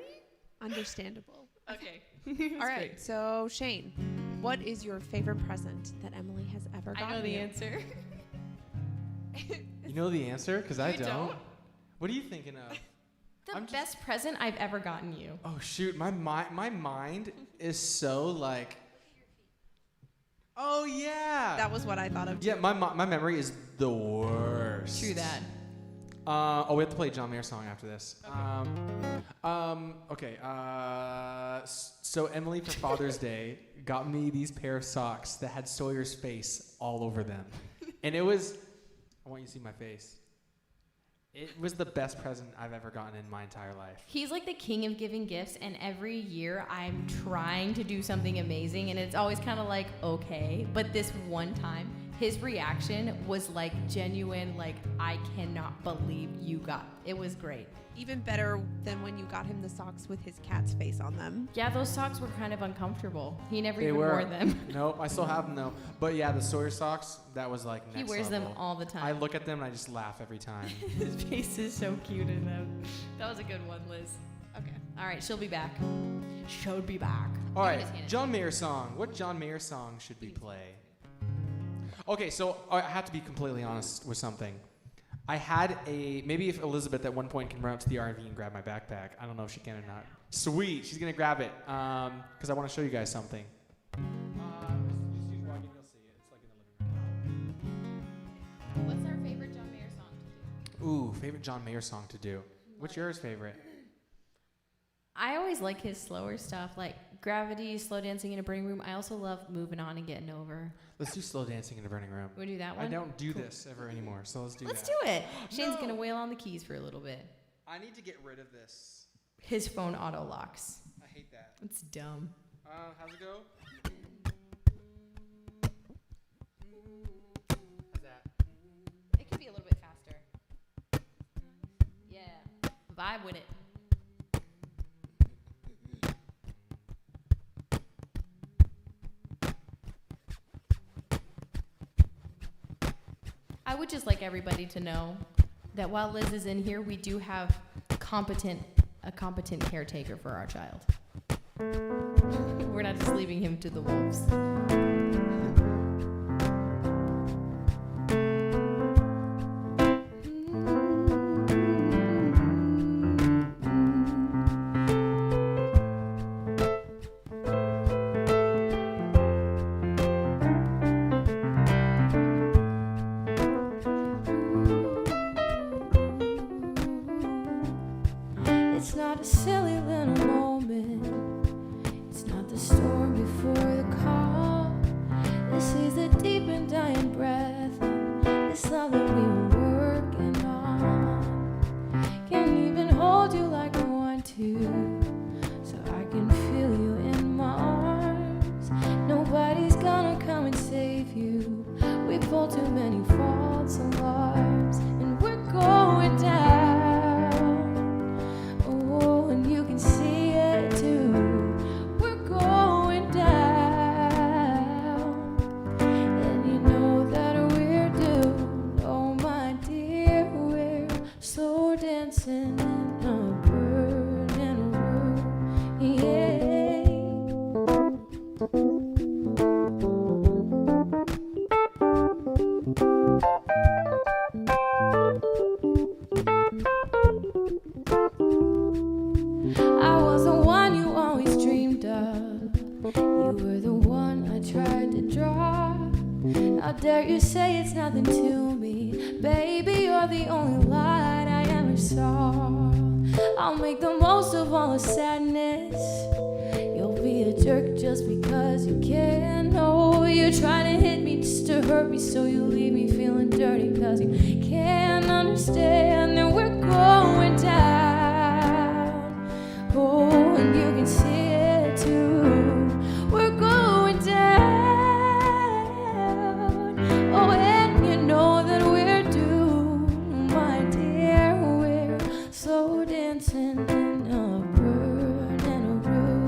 Understandable. Okay. All right. Great. So Shane, what is your favorite present that Emily has ever gotten? I know the you? answer. You know the answer? Because I You don't? What are you thinking of? The best present I've ever gotten you. Oh, shoot. My mind is so like... Oh, yeah. That was what I thought of. Yeah, my memory is the worst. True that. We have to play a John Mayer song after this. Okay. So Emily for Father's Day got me these pair of socks that had Sawyer's face all over them. And it was... I want you to see my face. It was the best present I've ever gotten in my entire life. He's like the king of giving gifts, and every year I'm trying to do something amazing, and it's always kind of like, okay. But this one time, his reaction was like genuine, like, I cannot believe you got. It was great. Even better than when you got him the socks with his cat's face on them. Yeah, those socks were kind of uncomfortable. He never They even were. wore them. Nope, I still have them though. But yeah, the Sawyer socks, that was like next He wears level. them all the time. I look at them and I just laugh every time. His face is so cute in them. That was a good one, Liz. Okay. All right, she'll be back. She'll be back. All Give right, me this hand. John Mayer song. What John Mayer song should we play? Okay, so I have to be completely honest with something. I had maybe if Elizabeth at one point can run up to the RV and grab my backpack. I don't know if she can or not. Sweet, she's gonna grab it because I want to show you guys something. What's our favorite John Mayer song to do? Ooh, favorite John Mayer song to do. What's yours favorite? I always like his slower stuff, like Gravity, slow dancing in a burning room. I also love moving on and getting over. Let's do slow dancing in a burning room. We do that one? I don't do this ever anymore, so let's do Let's that. do it. Shane's going to wail on the keys for a little bit. I need to get rid of this. His phone auto locks. I hate that. It's dumb. How's it go? How's that? It could be a little bit faster. Yeah. Vibe with it. I would just like everybody to know that while Liz is in here, we do have a competent caretaker for our child. We're not just leaving him to the wolves. It's not a silly little moment. It's not the storm before the calm. This is a deep and dying breath. It's love that we were working on. Can't even hold you like I want to, so I can feel you in my arms. Nobody's gonna come and save you. We pulled too many false alarms, and we're going down. Oh, and you can see it too. We're going down, and you know that we're doomed. Oh, my dear, we're slow dancing in a burning room. Yeah. I was the one you always dreamed of. You were the one I tried to draw. How dare you say it's nothing to me? Baby, you're the only light I ever saw. I'll make the most of all the sadness. You'll be a jerk just because you can. Oh, you're trying to hit me just to hurt me, so you leave me feeling dirty cause you can't understand that we're going down. Oh, and you can see it too. We're going down. Oh, and you know that we're doomed. My dear, we're slow dancing in a burning room.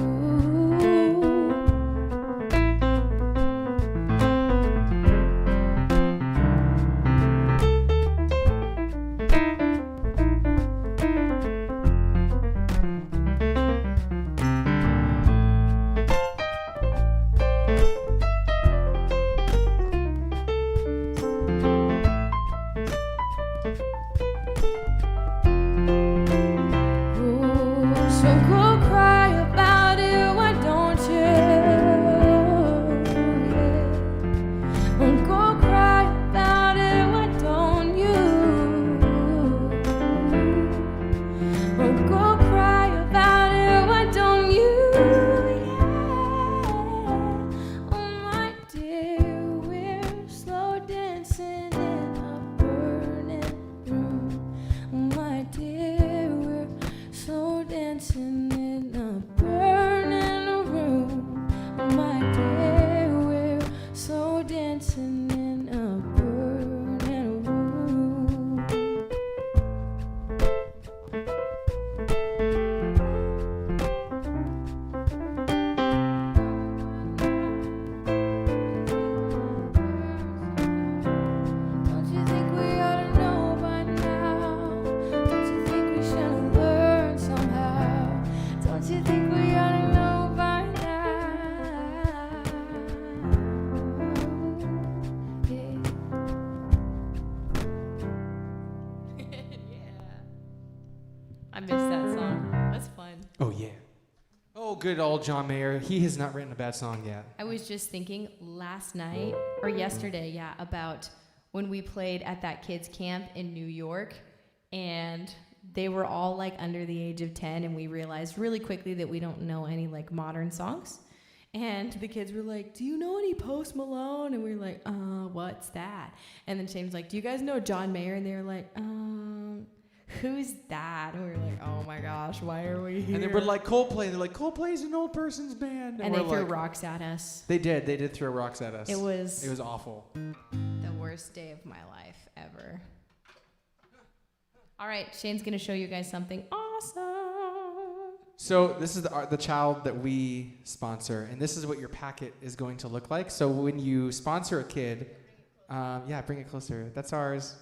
So go cry about it, why don't you? Yeah. Oh, go cry about it, why don't you? Oh, go cry about it, why don't you? Yeah. Oh, my dear, we're slow dancing in a burning room. My dear, we're slow dancing in a burning room. My dear, we're slow dancing in a burning room. Don't you think we ought to know by now? Don't you think we should have learned somehow? Don't you think we ought to know by now? Yeah. I missed that song. That's fun. Oh, yeah. Oh, good old John Mayer. He has not written a bad song yet. I was just thinking last night or yesterday, about when we played at that kids camp in New York, and they were all like under the age of 10, and we realized really quickly that we don't know any like modern songs. And the kids were like, do you know any Post Malone? And we were like, what's that? And then Shane's like, do you guys know John Mayer? And they were like, who's that? And we were like, oh my gosh, why are we here? And they were like, Coldplay. They're like, Coldplay's an old person's band. And they we're threw like, rocks at us. They did throw rocks at us. It was awful. the worst day of my life ever. All right, Shane's going to show you guys something awesome. So this is the child that we sponsor, and this is what your packet is going to look like. So when you sponsor a kid, bring it closer. That's ours.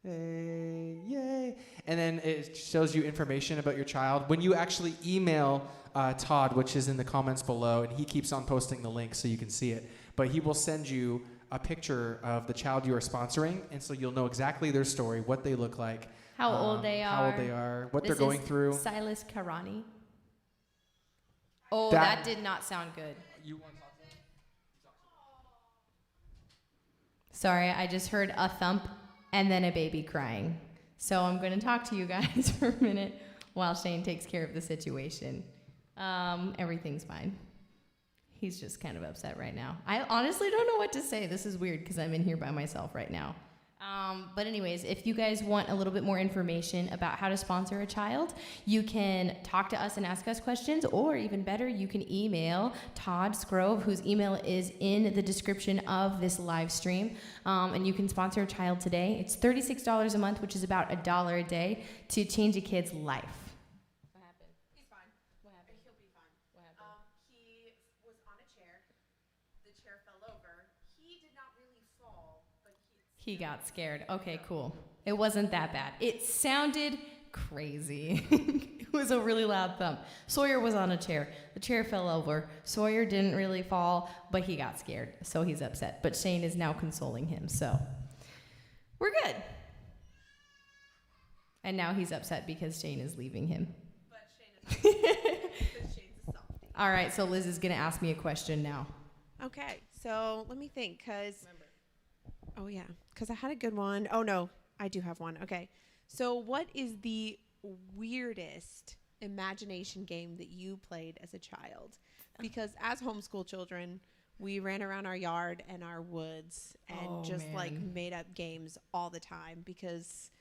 Hey, yay. And then it shows you information about your child. When you actually email Todd, which is in the comments below, and he keeps on posting the link so you can see it, but he will send you a picture of the child you are sponsoring, and so you'll know exactly their story, what they look like, how old they are, what this they're going through. Silas Karani. Oh, That- that did not sound good. You want to talk to him? Sorry, I just heard a thump and then a baby crying. So I'm going to talk to you guys for a minute while Shane takes care of the situation. Everything's fine. He's just kind of upset right now. I honestly don't know what to say. This is weird because I'm in here by myself right now. But anyways, if you guys want a little bit more information about how to sponsor a child, you can talk to us and ask us questions, or even better, you can email Todd Scrove, whose email is in the description of this live stream, and you can sponsor a child today. It's $36 a month, which is about $1 a day, to change a kid's life. What happened? He's fine. What happened? He'll be fine. What happened? He was on a chair. The chair fell over. He did not really fall, but He got scared. Okay, cool. It wasn't that bad. It sounded crazy. It was a really loud thump. Sawyer was on a chair. The chair fell over. Sawyer didn't really fall, but he got scared, so he's upset. But Shane is now consoling him, so we're good. And now he's upset because Shane is leaving him. But Shane is because Shane's a softie. All right, so Liz is going to ask me a question now. Okay, so let me think, because I had a good one. Oh, no, I do have one. Okay, so what is the weirdest imagination game that you played as a child? Because as homeschool children, we ran around our yard and our woods and like made up games all the time because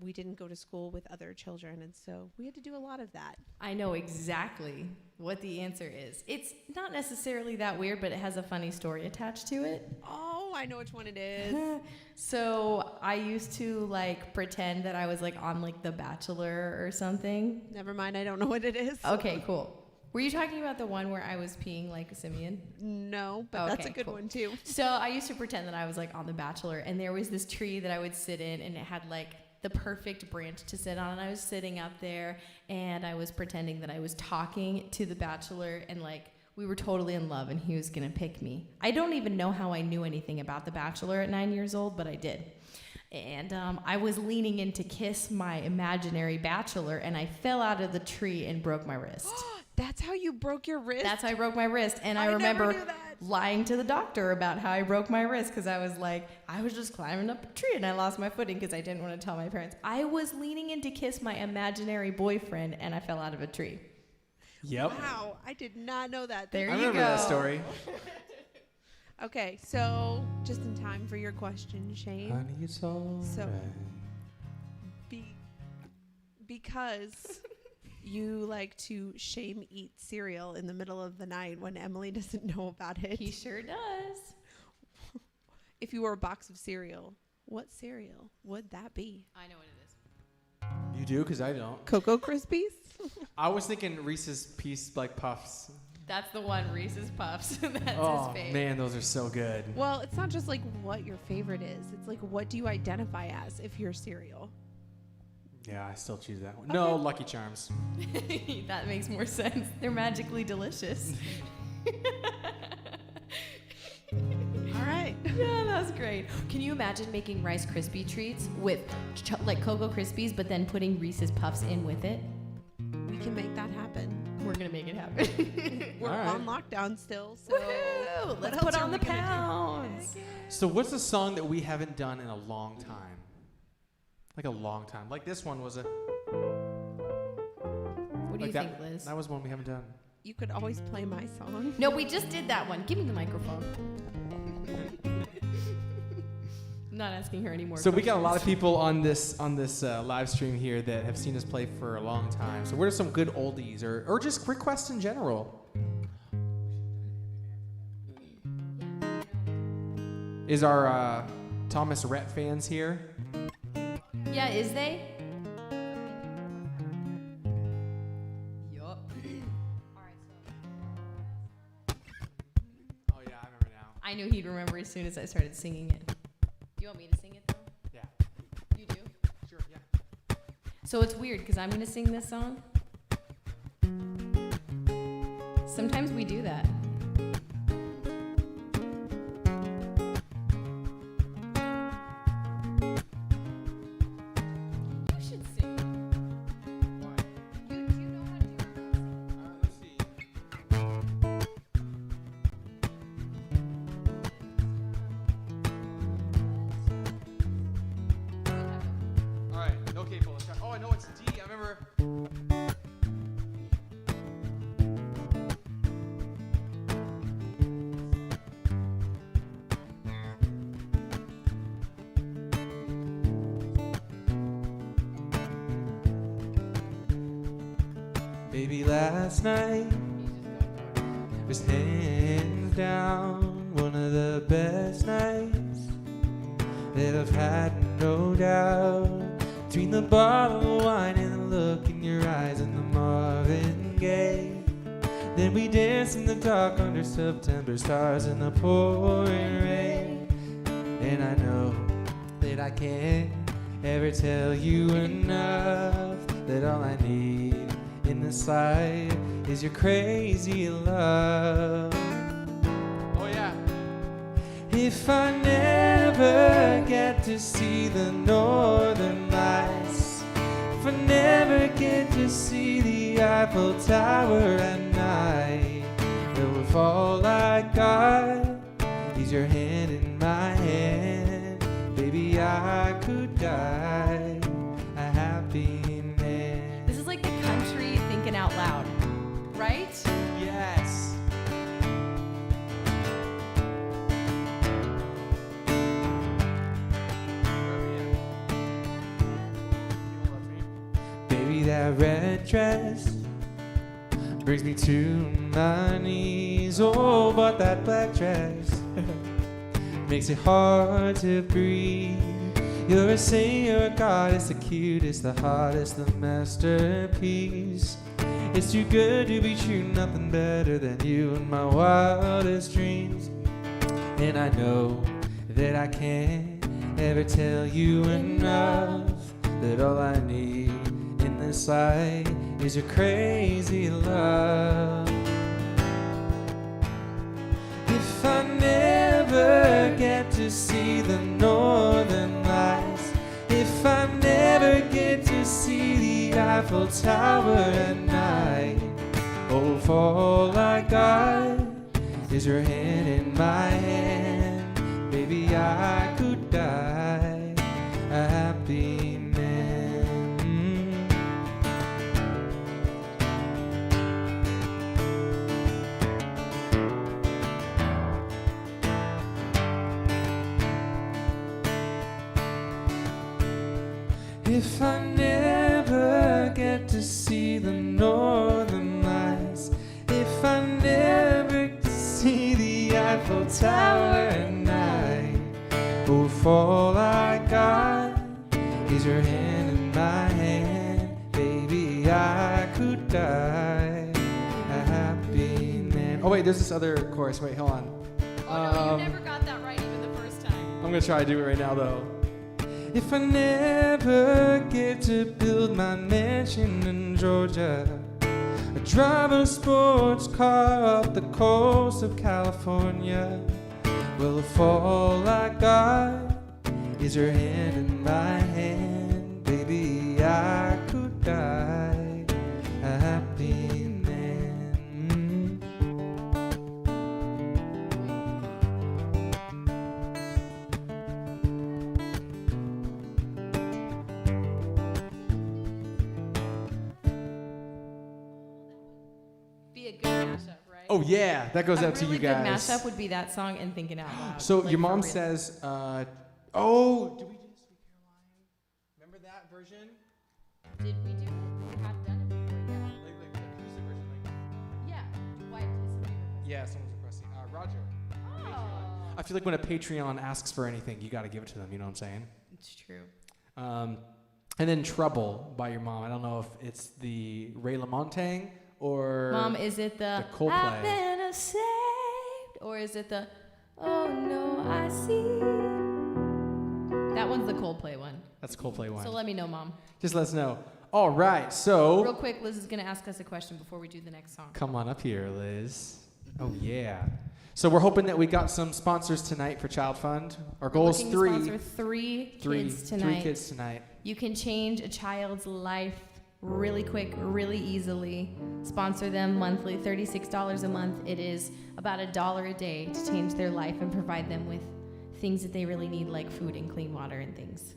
we didn't go to school with other children, and so we had to do a lot of that. I know exactly what the answer is. It's not necessarily that weird, but it has a funny story attached to it. Oh, I know which one it is. So I used to like pretend that I was like on like The Bachelor or something. Never mind, I don't know what it is. Okay, cool. Were you talking about the one where I was peeing like a simian? No, but that's a good one too. So I used to pretend that I was like on The Bachelor, and there was this tree that I would sit in, and it had like the perfect branch to sit on, and I was sitting up there, and I was pretending that I was talking to The Bachelor, and like we were totally in love, and he was gonna pick me. I don't even know how I knew anything about The Bachelor at 9 years old, but I did. And I was leaning in to kiss my imaginary bachelor, and I fell out of the tree and broke my wrist. That's how you broke your wrist? That's how I broke my wrist. And I never remember knew that. lying to the doctor about how I broke my wrist, because I was like, I was just climbing up a tree and I lost my footing because I didn't want to tell my parents. I was leaning in to kiss my imaginary boyfriend, and I fell out of a tree. Yep. Wow, I did not know that. There I you remember go. that story. Okay, so just in time for your question, Shane. Honey, it's all So- right. Because you like to shame eat cereal in the middle of the night when Emily doesn't know about it. He sure does. If you were a box of cereal, what cereal would that be? I know what it is. You do? Because I don't. Cocoa Krispies? I was thinking Reese's Piece like Puffs. That's the one, Reese's Puffs. That's Oh, his fave. man, those are so good. Well, it's not just like what your favorite is. It's like, what do you identify as if you're cereal? Yeah, I still choose that one. No, Lucky Charms. That makes more sense. They're magically delicious. All right. Yeah, that was great. Can you imagine making Rice Krispie treats with like Cocoa Krispies, but then putting Reese's Puffs in with it? We can make that happen. We're gonna make it happen. We're All right. on lockdown still, so Woohoo! what Let's else put are on we the gonna do? pounds. So what's a song that we haven't done in a long time? Like a long time. Like this one was a. What do you think, Liz? That was one we haven't done. You could always play my song. No, we just did that one. Give me the microphone. I'm not asking her anymore. So we got a lot of people on this live stream here that have seen us play for a long time. So what are some good oldies or just requests in general? Is our Thomas Rhett fans here? Yeah, is they? Yup. Oh yeah, I remember now. I knew he'd remember as soon as I started singing it. Do you want me to sing it though? Yeah. You do? Sure, yeah. So it's weird because I'm going to sing this song. Sometimes we do that. You should sing. Why? Do you know how to do it? Let's see. All right. Okay, Paul. Let's try. Oh, I know it's D. I remember. Baby, last night was hands down one of the best nights that I've had, no doubt. Between the bottle of wine and the look in your eyes and the Marvin Gaye, then we danced in the dark under September stars in the pouring rain. And I know that I can't ever tell you enough that all I need in this life is your crazy love. Oh yeah. If I never get to see the northern lights, if I never get to see the Eiffel Tower at night, oh, if all I got is your hand in my hand, baby, I could die a happy man. This is like the country thinking out loud, right? Yes. Baby, that red dress brings me to my knees. Oh, but that black dress makes it hard to breathe. You're a saint, you're a goddess, the cutest, the hottest, the masterpiece. It's too good to be true, nothing better than you in my wildest dreams. And I know that I can't ever tell you enough that all I need in this life is your crazy love. If I never get to see the northern lights, if I never get to see the Eiffel Tower at night, oh, if all I got is your hand in my hand, baby, I could die a happy man. If I never get to see the northern lights, if I never get to see the Eiffel Tower at night, oh, if all I got is your hand in my hand, baby, I could die a happy man. Oh wait, there's this other chorus. Wait, hold on. Oh no, you never got that right even the first time. I'm gonna try to do it right now though. If I never get to build my mansion in Georgia, I drive a sports car up the coast of California, well, if all I got is your hand in my hand, baby, I could die a happy man. Oh yeah, that goes out to you guys. A really good mashup would be that song and Thinking Out Loud. So like, your mom for real. says, did we do Sweet Caroline? Remember that version? Did we do it? We have done it before, yeah. Like the acoustic version, like. Yeah. Why did somebody request Yeah, someone's requesting. Roger. Oh. I feel like when a Patreon asks for anything, you got to give it to them. You know what I'm saying? It's true. And then Trouble by your mom. I don't know if it's the Ray LaMontagne or Mom, is it the Coldplay. I've been saved? Or is it the Oh no, I see? That one's the Coldplay one. That's the Coldplay one. So let me know, Mom. Just let us know. All right, so Real quick, Liz is going to ask us a question before we do the next song. come on up here, Liz. Oh yeah. So we're hoping that we got some sponsors tonight for Child Fund. Our goal is Looking three. to sponsor three kids tonight. 3 kids tonight. You can change a child's life really quick, really easily. Sponsor them monthly, $36 a month. It is about $1 a day to change their life and provide them with things that they really need, like food and clean water and things.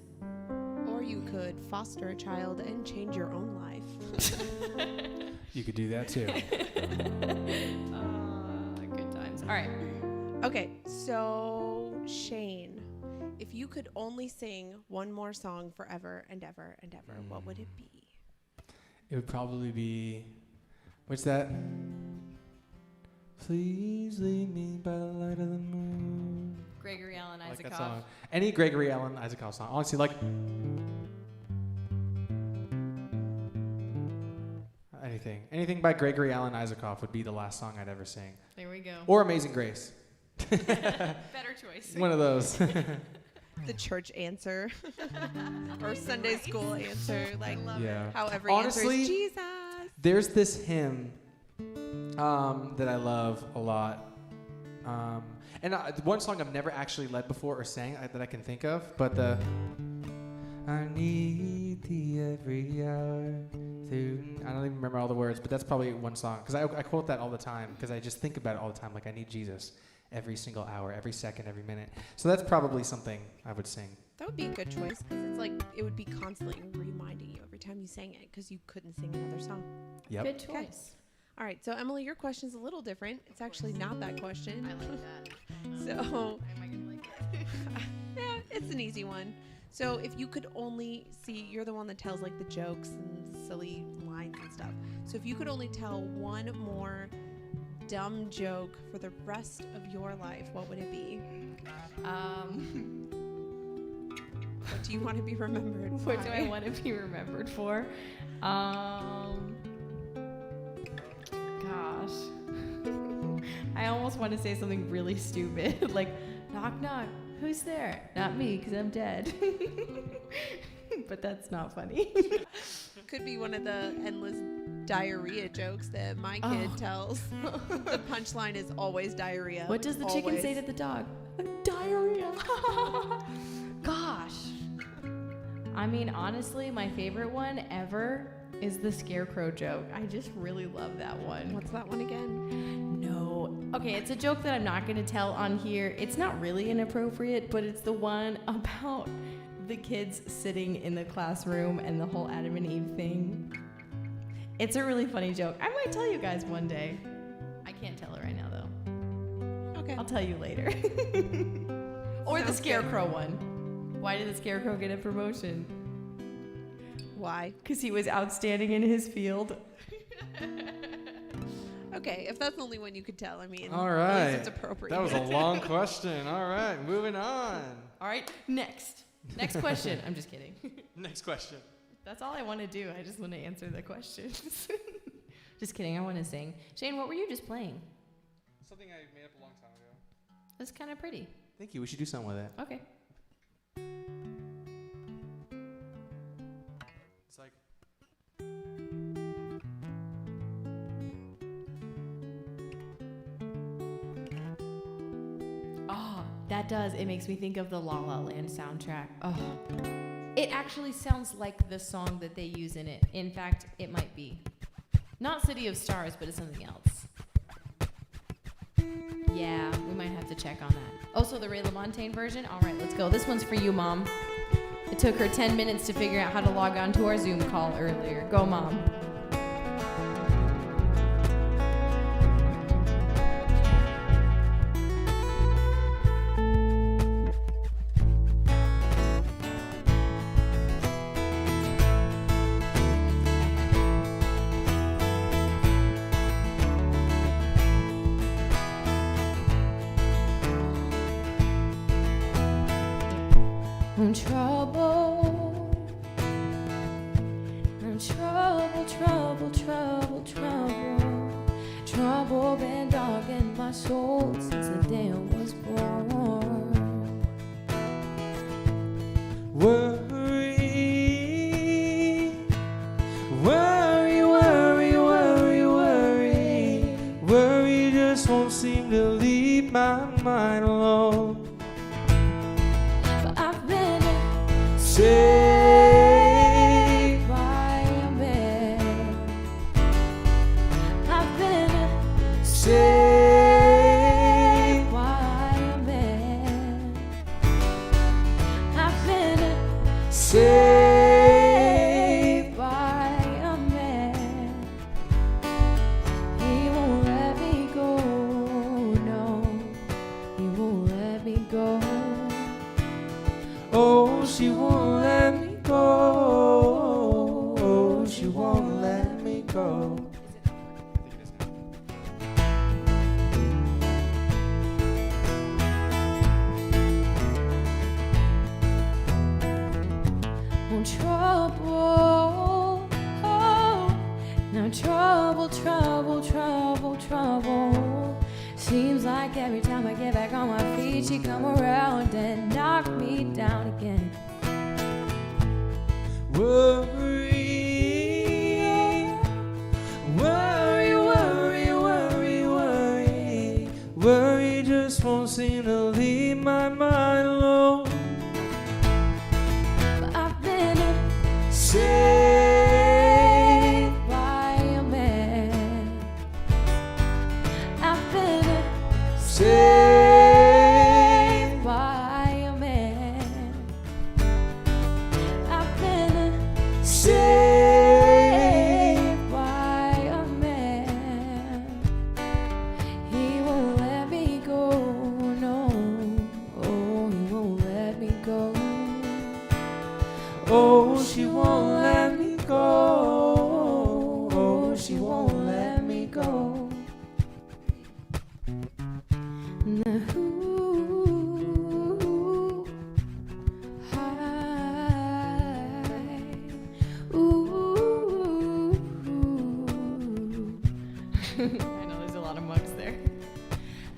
Or you could foster a child and change your own life. You could do that too. Good times. All right. Okay, so Shane, if you could only sing one more song forever and ever and ever, what would it be? It would probably be, what's that? Please lead me by the light of the moon. Gregory Alan I like that Isaacoff. song. Any Gregory Alan Isaacoff song. Honestly, like anything by Gregory Alan Isaacoff would be the last song I'd ever sing. There we go. Or Amazing Grace. Better choice. One of those. The church answer or Sunday school answer, like Yeah. how every Honestly, answer is Jesus. There's this hymn that I love a lot. And one song I've never actually led before or sang that I can think of, but the I need thee every hour. I don't even remember all the words, but that's probably one song. Because I quote that all the time, because I just think about it all the time. Like, I need Jesus every single hour, every second, every minute. So that's probably something I would sing. That would be a good choice because it's like it would be constantly reminding you every time you sang it because you couldn't sing another song. Yep. Good choice. All right, so Emily, your question's a little different. It's actually not that question. I like that. So, Am I gonna like it? yeah, it's an easy one. So if you could only see, you're the one that tells like the jokes and silly lines and stuff. So if you could only tell one more dumb joke for the rest of your life, what would it be? What do you want to be remembered for? What do I want to be remembered for? Gosh. I almost want to say something really stupid, like, knock, knock, who's there? Not me, because I'm dead. But that's not funny. Could be one of the endless diarrhea jokes that my kid tells. The punchline is always diarrhea. What does the chicken say to the dog? Diarrhea. Gosh. I mean, honestly, my favorite one ever is the scarecrow joke. I just really love that one. What's that one again? No. Okay, it's a joke that I'm not going to tell on here. It's not really inappropriate, but it's the one about the kids sitting in the classroom and the whole Adam and Eve thing. It's a really funny joke. I might tell you guys one day. I can't tell it right now, though. Okay. I'll tell you later. Or the Sounds scarecrow one. Why did the scarecrow get a promotion? Why? Because he was outstanding in his field. Okay, if that's the only one you could tell, I mean, All at right. least it's appropriate. That was a long question. All right, moving on. All right, next question. I'm just kidding. Next question. That's all I want to do. I just want to answer the questions. Just kidding. I want to sing. Shane, what were you just playing? Something I made up a long time ago. That's kind of pretty. Thank you. We should do something with it. Okay. It's like. Oh, that does. It makes me think of the La La Land soundtrack. Oh. It actually sounds like the song that they use in it. In fact, it might be. Not City of Stars, but it's something else. Yeah, we might have to check on that. Oh, so the Ray LaMontagne version? All right, let's go. This one's for you, Mom. It took her 10 minutes to figure out how to log on to our Zoom call earlier. Go, Mom. Trouble, trouble, trouble, trouble, trouble. Trouble been dogging my soul since the day I was born. Worry, worry, worry, worry, worry. Worry just won't seem to leave my mind alone. But I've been Saved by a man. I've been saved by a man. I've been saved by a man. He won't let me go, no. He won't let me go. Oh, she won't let me go. Oh, she won't let me go. Trouble, oh, now trouble, trouble, trouble, trouble. Seems like every time I get back on my feet, she come around and knock me down again. Worry, worry, worry, worry, worry. Worry just won't seem to leave my mind alone. But I've been Saved by a man. I've been saved by a man. I've been saved by a man. He won't let me go, no. Oh, he won't let me go. Oh, she won't let me go. Oh, she won't let me go. Ooh, hi. Ooh. I know there's a lot of mugs there.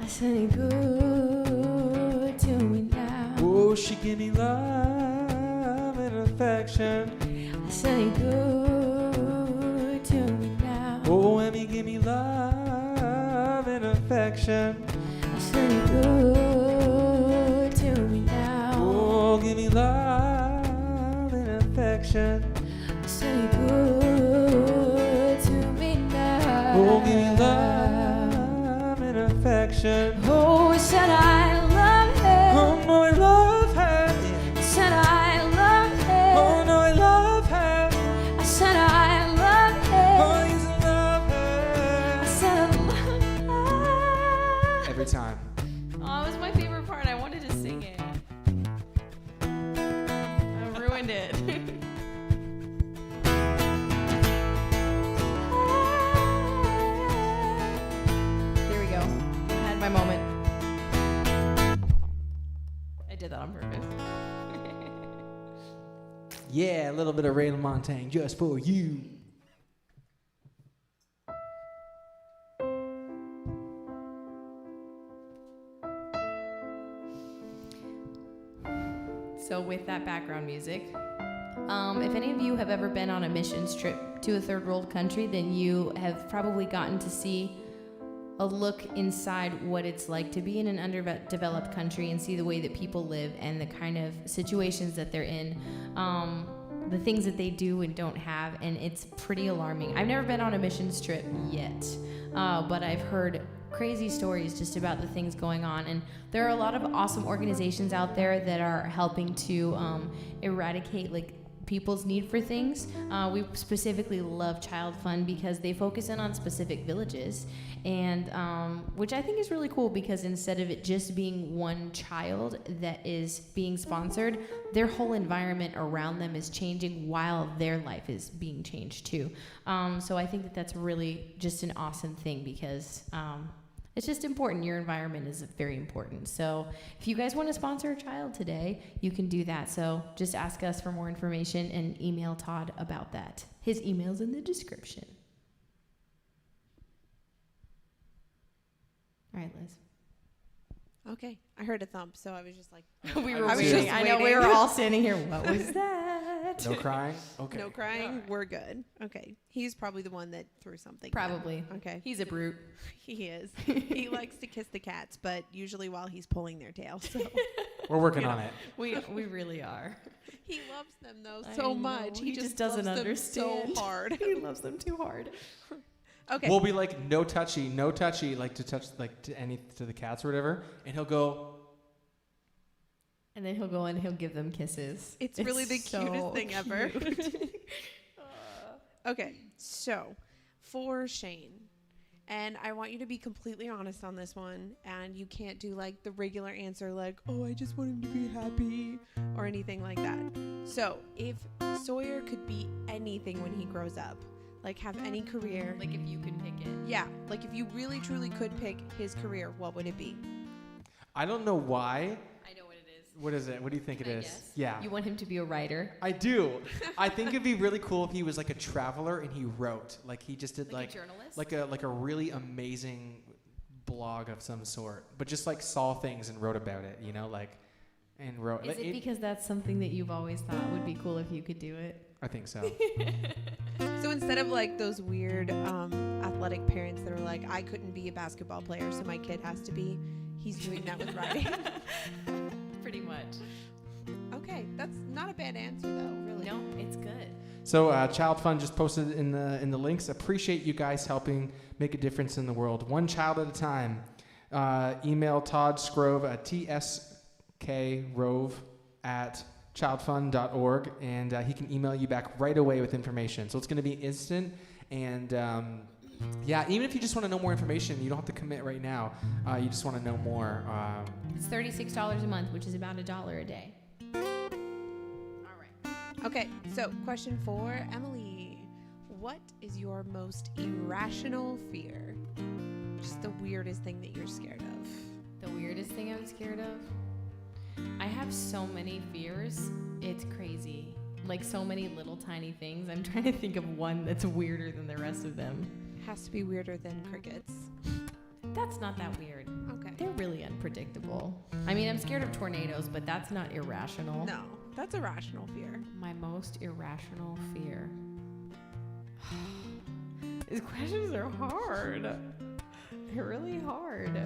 I said it good to me now. Oh, she give me love and affection. I said it good to me now. Oh, and me give me love and affection. I said it good to me now. Oh, give me love and affection. I said it good to me now. Oh, give me love and affection. Oh, I said I love him. Oh, no, I love her. I said I love him. Oh, no, I love her. I said I love him. Oh, he's in love I her. said I love him. Every time. Oh, it was my favorite part. I wanted to sing it. I ruined it. Here we go. I had my moment. I did that on purpose. Yeah, a little bit of Ray LaMontagne just for you. So with that background music, if any of you have ever been on a missions trip to a third world country, then you have probably gotten to see a look inside what it's like to be in an underdeveloped country and see the way that people live and the kind of situations that they're in, the things that they do and don't have, and it's pretty alarming. I've never been on a missions trip yet, but I've heard crazy stories just about the things going on, and there are a lot of awesome organizations out there that are helping to eradicate like people's need for things. We specifically love Child Fund because they focus in on specific villages, and which I think is really cool because instead of it just being one child that is being sponsored, their whole environment around them is changing while their life is being changed too. So I think that that's really just an awesome thing because It's just important. Your environment is very important. So if you guys want to sponsor a child today, you can do that. So just ask us for more information and email Todd about that. His email's in the description. All right, Liz. Okay, I heard a thump, so I was just like, We I were was waiting. just I know we waiting. were all standing here. What was that? No crying? Okay. no crying, we're good. Okay, he's probably the one that threw something. Probably. Okay, He's a brute. he is. He likes to kiss the cats, but usually while he's pulling their tail. So We're working on it. We really are. he loves them though I so know, much. he just doesn't loves them understand. so hard. He loves them too hard. Okay. We'll be like, no touchy, like to touch, like to the cats or whatever. And he'll go, And then he'll go and he'll give them kisses. It's really the so cutest thing ever. cute. Okay, so for Shane, and I want you to be completely honest on this one, and you can't do like the regular answer like, oh, I just want him to be happy or anything like that. So if Sawyer could be anything when he grows up, like have any career, Like if you could pick it. yeah, like if you really truly could pick his career, what would it be? I don't know why. I know what it is. What is it? What do you think Can it I is? guess? Yeah. You want him to be a writer? I do. I think it'd be really cool if he was like a traveler and he wrote. Like he just did Like a journalist? like a really amazing blog of some sort. But just like saw things and wrote about it, you know, like and wrote Is like, it because that's something that you've always thought would be cool if you could do it? I think so. So instead of like those weird athletic parents that are like, I couldn't be a basketball player, so my kid has to be, he's doing that with writing. Pretty much. Okay, that's not a bad answer though, really. No, it's good. So Child Fund just posted in the links. Appreciate you guys helping make a difference in the world, one child at a time. Email Todd Scrove at tskrove@childfund.org, and he can email you back right away with information. So it's going to be instant, and yeah, even if you just want to know more information, you don't have to commit right now. You just want to know more. It's $36 a month, which is about $1 a day. All right. Okay, so question for Emily. What is your most irrational fear? Just the weirdest thing that you're scared of. The weirdest thing I'm scared of? I have so many fears. It's crazy. Like so many little tiny things. I'm trying to think of one that's weirder than the rest of them. Has to be weirder than crickets. That's not that weird. Okay. They're really unpredictable. I mean, I'm scared of tornadoes, but that's not irrational. No, that's a rational fear. My most irrational fear. These questions are hard. They're really hard.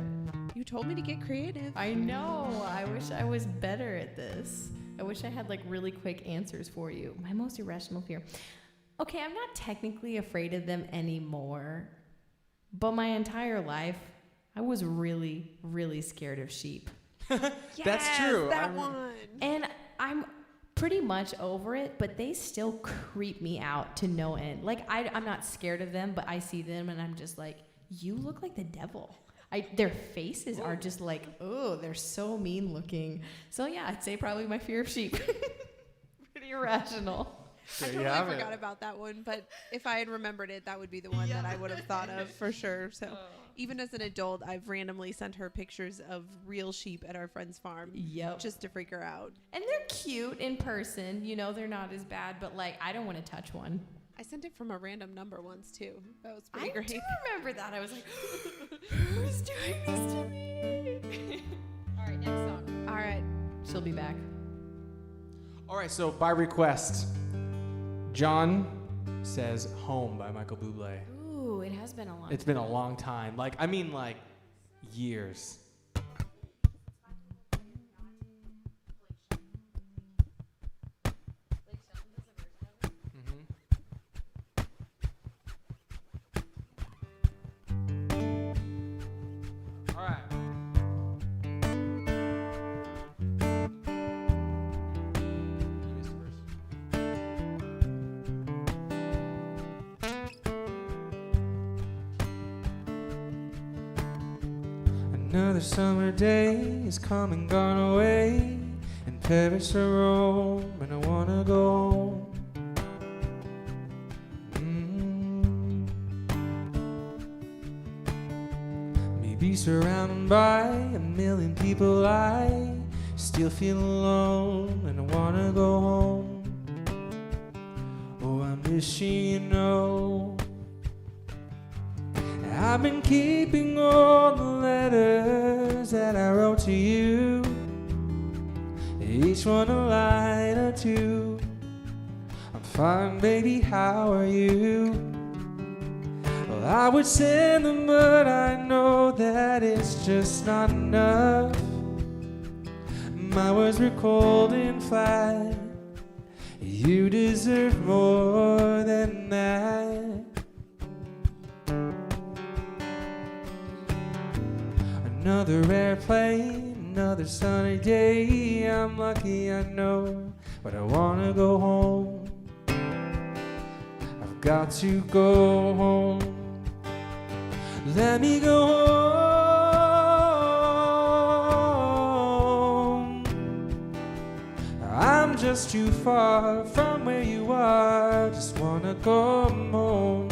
You told me to get creative. I know. I wish I was better at this. I wish I had like really quick answers for you. My most irrational fear. Okay, I'm not technically afraid of them anymore. But my entire life, I was really, really scared of sheep. That's true. That one. And I'm pretty much over it, but they still creep me out to no end. Like, I'm not scared of them, but I see them and I'm just like, you look like the devil. Their faces are just like, oh, they're so mean looking. So yeah, I'd say probably my fear of sheep. Pretty irrational. I There you totally have it. forgot about that one, but if I had remembered it, that would be the one that I would have thought of for sure. So even as an adult, I've randomly sent her pictures of real sheep at our friend's farm Yep. just to freak her out. And they're cute in person. You know, they're not as bad, but like, I don't want to touch one. I sent it from a random number once too. That was I pretty great. do remember that. I was like, who's doing this to me? All right, next song. All right. She'll be back. All right, so by request, John says "Home" by Michael Bublé. Ooh, it has been a long It's been a long time. Like years. All right. Another summer day is come and gone away, in Paris or Rome, and I wanna go. Maybe surrounded by a million people, I still feel alone and I wanna go home. Oh, I miss you, you know. I've been keeping all the letters that I wrote to you, each one a line or two. I'm fine, baby, how are you? Well, I would send them, but I know that it's just not enough. My words were cold and flat. You deserve more than that. Another airplane, another sunny day. I'm lucky, I know, but I wanna go home. I've got to go home. Let me go home. I'm just too far from where you are. Just wanna go home.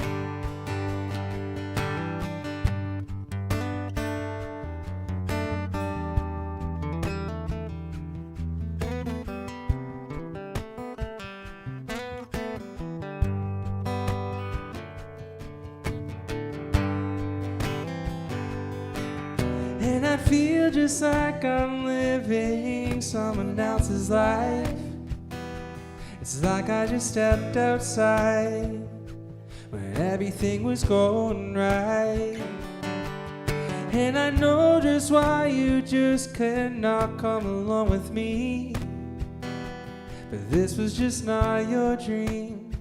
And I feel just like I'm living someone else's life. It's like I just stepped outside when everything was going right. And I know just why you just could not come along with me. But this was just not your dream.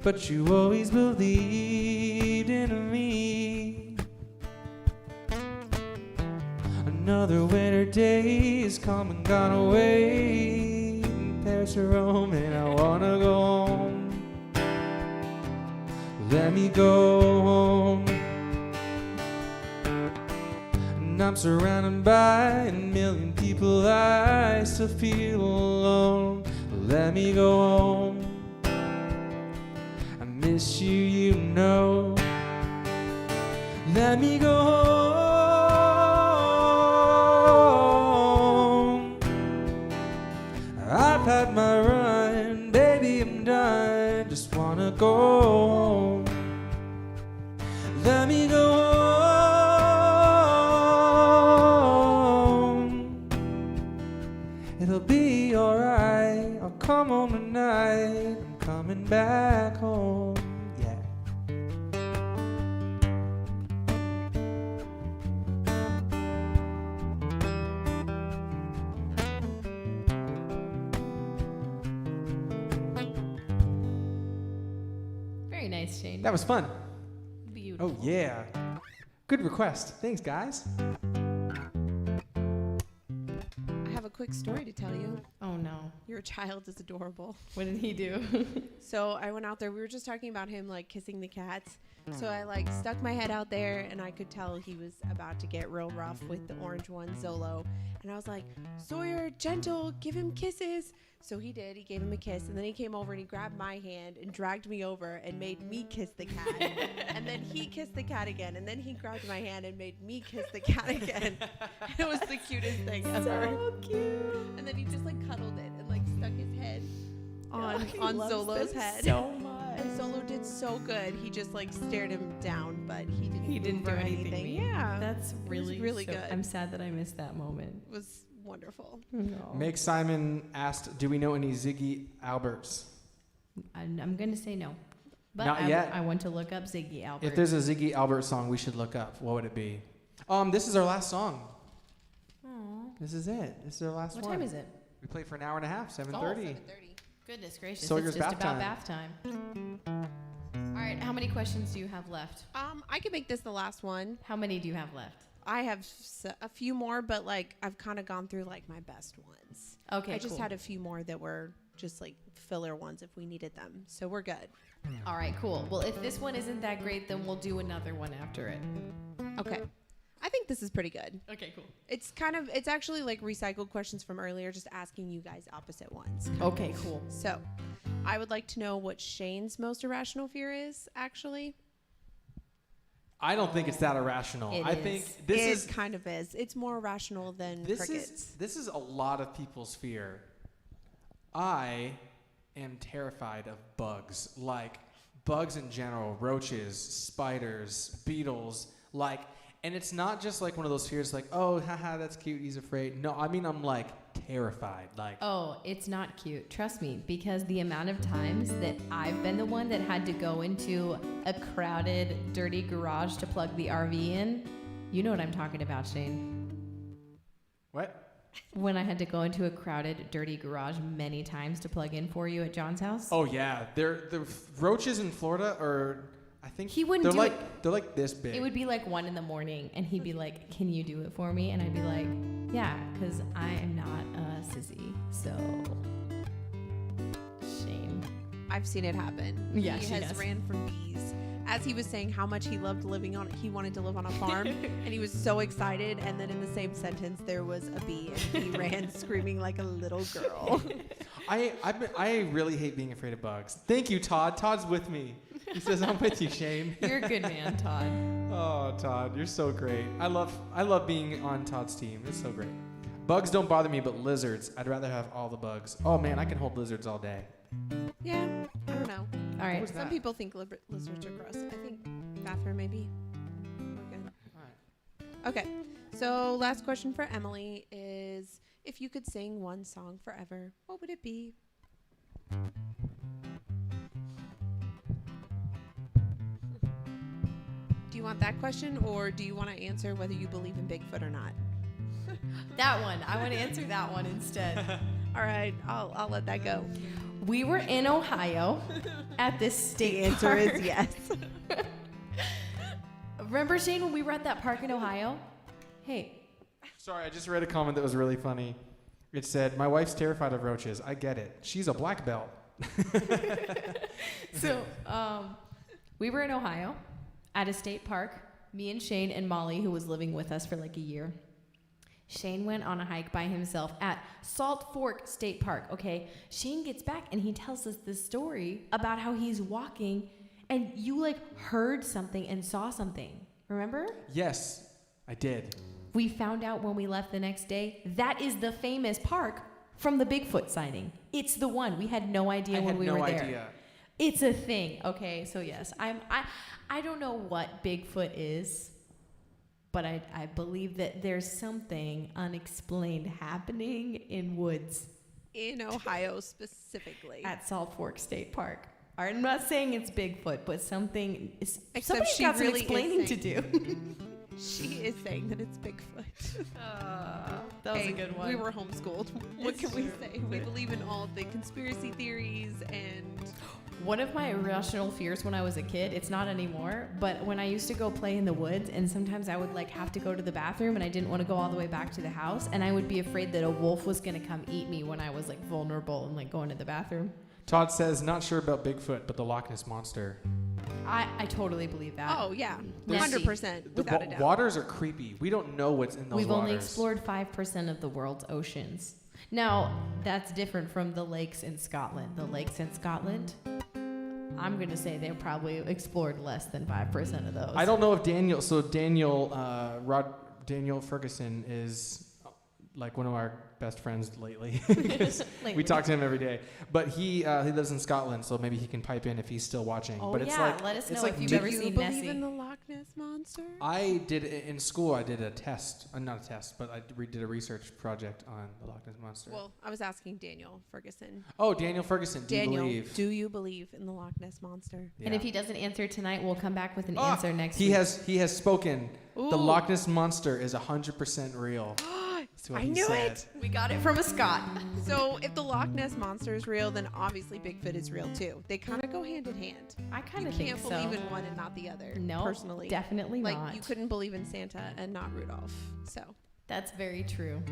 But you always believed in me. Another winter day is come and gone away. Paris or Rome, and I wanna go home. Let me go home. And I'm surrounded by a million people, I still feel alone. Let me go home. I miss you, you know. Let me go home. I've had my run, baby, I'm done. Just wanna go home. Let me go home. It'll be alright. I'll come home tonight. I'm coming back home. Yeah. Very nice, Shane. That was fun. Beautiful. Oh, yeah. Good request. Thanks, guys. I have a quick story to tell you. Oh no. Your child is adorable. What did he do? So I went out there. We were just talking about him like kissing the cats. So I like stuck my head out there and I could tell he was about to get real rough with the orange one, Zolo. And I was like, Sawyer, gentle, give him kisses. So he did. He gave him a kiss. And then he came over and he grabbed my hand and dragged me over and made me kiss the cat. And then he kissed the cat again. And then he grabbed my hand and made me kiss the cat again. It was the cutest thing ever. So cute. And then he just like cuddled it and like stuck his head on Zolo's head. So much. And Zolo did so good. He just like stared him down, but he didn't do move or anything. mean. Yeah, That's really, really so- good. I'm sad that I missed that moment. it was wonderful. No. Meg Simon asked, do we know any Ziggy Alberts? I'm going to say no. But Not yet. I want to look up Ziggy Albert. If there's a Ziggy Albert song we should look up, what would it be? This is our last song. Aw. This is it. This is our last What one. time is it? We played for an hour and a half, 7:30. 7:30. Goodness gracious. Sawyer's it's just bath about bath time. All right. How many questions do you have left? I could make this the last one. How many do you have left? I have a few more, but like I've kind of gone through like my best ones. Okay, I just cool. had a few more that were just like filler ones if we needed them. So we're good. All right, cool. Well, if this one isn't that great, then we'll do another one after it. Okay. I think this is pretty good. Okay, cool. It's actually like recycled questions from earlier, just asking you guys opposite ones. Okay, cool. So, I would like to know what Shane's most irrational fear is, actually. I don't think it's that irrational. It I is. think this It kind of is. It's more rational than crickets. This is a lot of people's fear. I am terrified of bugs, like bugs in general, roaches, spiders, beetles, like, and it's not just like one of those fears like, oh, haha, that's cute, he's afraid. No, I mean, I'm like terrified. Like, Oh, it's not cute. Trust me, because the amount of times that I've been the one that had to go into a crowded, dirty garage to plug the RV in, you know what I'm talking about, Shane. what? When I had to go into a crowded, dirty garage many times to plug in for you at John's house. Oh yeah, the roaches in Florida are, I think He wouldn't they're do like it. they're like this big. It would be like 1 a.m, and he'd be like, "Can you do it for me?" And I'd be like, "Yeah," because I am not a sissy. So, Shane. I've seen it happen. Yeah, he she has has. ran from bees. As he was saying how much he loved living on, he wanted to live on a farm, and he was so excited. And then in the same sentence, there was a bee, and he ran screaming like a little girl. I really hate being afraid of bugs. Thank you, Todd. Todd's with me. He says, "I'm with you, Shane." You're a good man, Todd. Oh, Todd, you're so great. I love being on Todd's team. It's so great. Bugs don't bother me, but lizards, I'd rather have all the bugs. Oh man, I can hold lizards all day. Yeah, I don't know. All right. was Some that? people think lizards are gross. I think bathroom maybe. We're good. Okay, so last question for Emily is, if you could sing one song forever, what would it be? Do you want that question, or do you want to answer whether you believe in Bigfoot or not? That one. I want to answer that one instead. All right, I'll let that go. We were in Ohio at this state park. yes. Remember, Shane, when we were at that park in Ohio? Hey, Sorry, I just read a comment that was really funny. It said, "My wife's terrified of roaches. I get it. She's a black belt." so we were in Ohio at a state park. Me and Shane and Molly, who was living with us for like a year. Shane went on a hike by himself at Salt Fork State Park, okay? Shane gets back and he tells us this story about how he's walking and you like heard something and saw something. Remember? Yes, I did. We found out when we left the next day, that is the famous park from the Bigfoot sighting. It's the one. We had no idea when we were there. I had no idea. It's a thing. Okay, so yes, I don't know what Bigfoot is, but I believe that there's something unexplained happening in woods In Ohio specifically. at Salt Fork State Park. I'm not saying it's Bigfoot, but something is. Except Somebody's she got some really is explaining to saying- do. She is saying that it's Bigfoot. That was Hey, a good one. We were homeschooled. What It's can we true. say? We believe in all the conspiracy theories and One of my irrational fears when I was a kid, it's not anymore, but when I used to go play in the woods and sometimes I would like have to go to the bathroom and I didn't want to go all the way back to the house and I would be afraid that a wolf was going to come eat me when I was like vulnerable and like going to the bathroom. Todd says, "Not sure about Bigfoot, but the Loch Ness Monster." I totally believe that. oh yeah, There's- 100% The without a doubt. waters are creepy. We don't know what's in those We've waters. only explored 5% of the world's oceans. Now, that's different from the lakes in Scotland. The lakes in Scotland, I'm going to say they probably explored less than 5% of those. I don't know if Daniel Ferguson is like one of our best friends lately. 'Cause Lately. we talk to him every day. But he lives in Scotland, so maybe he can pipe in if he's still watching. Oh, but it's yeah, like, let us it's know like if you've big- ever Do you seen believe Nessie. in the Loch Ness Monster? I did in school. I did a test, not a test, but I did a research project on the Loch Ness Monster. Well, I was asking Daniel Ferguson. Oh, Daniel Ferguson. Do Daniel, you believe? do you believe in the Loch Ness Monster? And if he doesn't answer tonight, we'll come back with an answer next he week. he has spoken. The Ooh. Loch Ness Monster is 100% real. That's what I he knew said. it. We got it from a Scot. So if the Loch Ness Monster is real, then obviously Bigfoot is real too. They kind of go hand in hand. I kind You of think can't so. believe in one and not the other. No, personally, definitely like not. you couldn't believe in Santa and not Rudolph. So That's very true.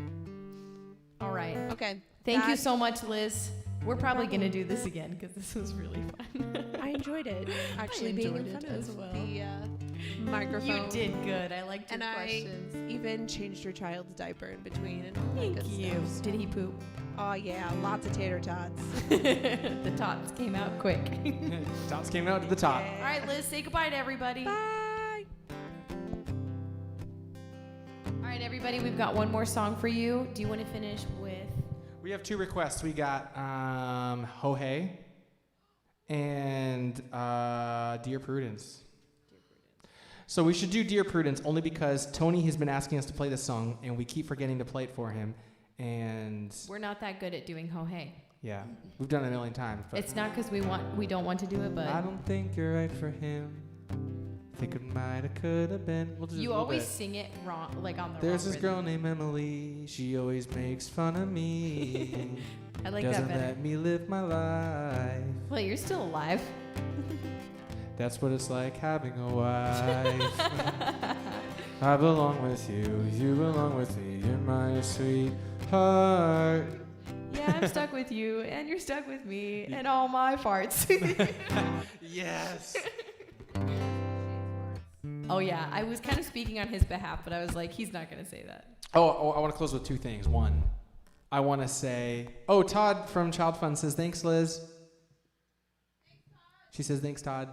All right. okay, Thank you that- so much, Liz. We're probably going to do this again because this was really fun. I enjoyed it actually being in enjoyed front it of as well. the microphone. You did good. I liked your And I questions. even changed your child's diaper in between and all that Thank good you. stuff. Did he poop? Oh yeah, lots of tater tots. The tots came out quick. Tops came out to the top. All right, Liz, say goodbye to everybody. Bye. Everybody, we've got one more song for you. Do you want to finish with? We have 2 requests. We got Ho Hey and Dear Prudence. So we should do Dear Prudence only because Tony has been asking us to play this song, and we keep forgetting to play it for him. And We're not that good at doing Ho Hey. yeah, we've done it a million times. But It's not because we don't want to do it, but I don't think you're right for him. Think it might have, could have been. We'll just you a little always bit. sing it wrong, like on the There's wrong this rhythm. girl named Emily. She always makes fun of me. I like Doesn't that better. let me live my life. Well, you're still alive. That's what it's like having a wife. I belong with you. You belong with me. You're my sweetheart. Yeah, I'm stuck with you, and you're stuck with me, and all my farts. Yes. Oh yeah, I was kind of speaking on his behalf, but I was like, he's not gonna say that. Oh, I want to close with 2 things. One, I want to say, Todd from Child Fund says, thanks, Liz. She says, thanks, Todd.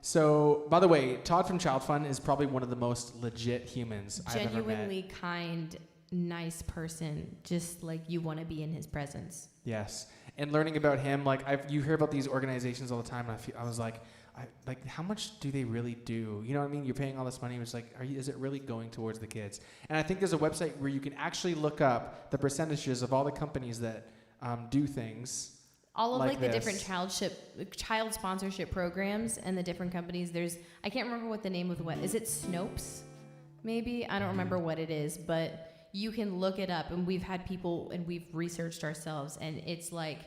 So, by the way, Todd from Child Fund is probably one of the most legit humans I've ever met. Genuinely kind, nice person, just like you want to be in his presence. Yes. And learning about him, like, you hear about these organizations all the time, and I was like, how much do they really do? You know what I mean? You're paying all this money. It's like, is it really going towards the kids? And I think there's a website where you can actually look up the percentages of all the companies that do things. All of like the this. different child sponsorship programs and the different companies. I can't remember what the name of is it Snopes? Maybe? I don't remember what it is, but you can look it up, and we've had people and we've researched ourselves, and it's like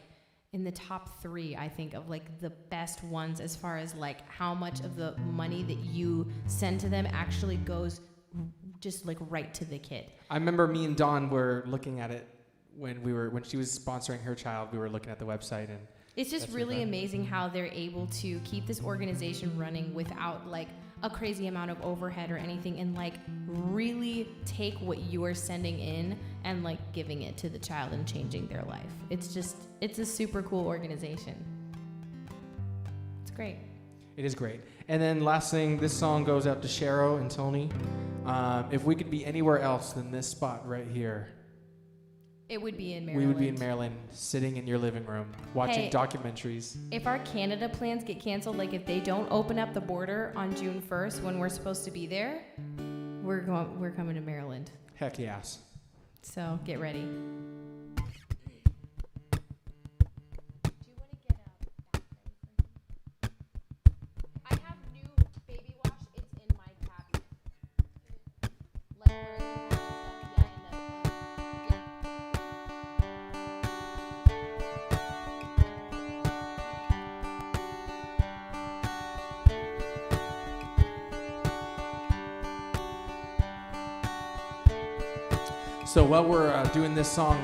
in the top 3, I think, of like the best ones as far as like how much of the money that you send to them actually goes just like right to the kid. I remember me and Dawn were looking at it when she was sponsoring her child. We were looking at the website, and It's just that's really incredible. amazing how they're able to keep this organization running without like a crazy amount of overhead or anything, and like really take what you are sending in and like giving it to the child and changing their life. It's a super cool organization. It's great. It is great. And then last thing, this song goes out to Shero and Tony. If we could be anywhere else than this spot right here, It would be in we Maryland. would be in Maryland, sitting in your living room, watching Hey. documentaries. If our Canada plans get canceled, like if they don't open up the border on June 1st when we're supposed to be there, we're coming to Maryland. Heck yes. So get ready. I have new baby wash. It's in my cabinet. Like where the stuff, So while we're doing this song,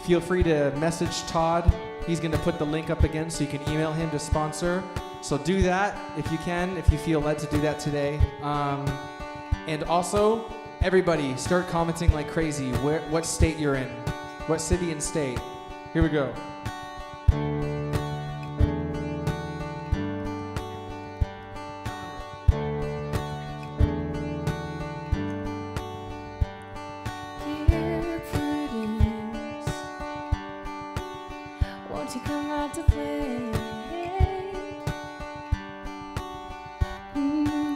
feel free to message Todd. He's going to put the link up again so you can email him to sponsor. So do that if you can, if you feel led to do that today. And also, everybody, start commenting like crazy what state you're in, what city and state. Here we go. Dear Prudence, won't you come out to play?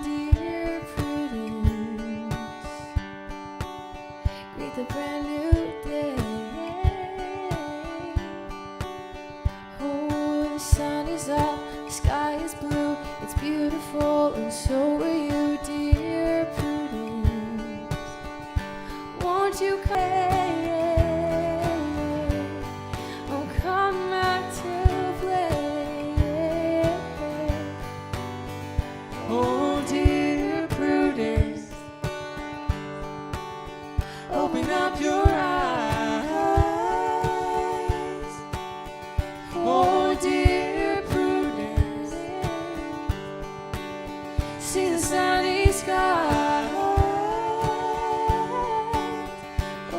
Dear Prudence, greet the brand new day. Oh, the sun is up, the sky is blue, it's beautiful, and so are you, dear Prudence. Won't you come? Oh, come out to play. Oh, dear Prudence, open up your eyes. Oh, dear Prudence, see the sunny sky.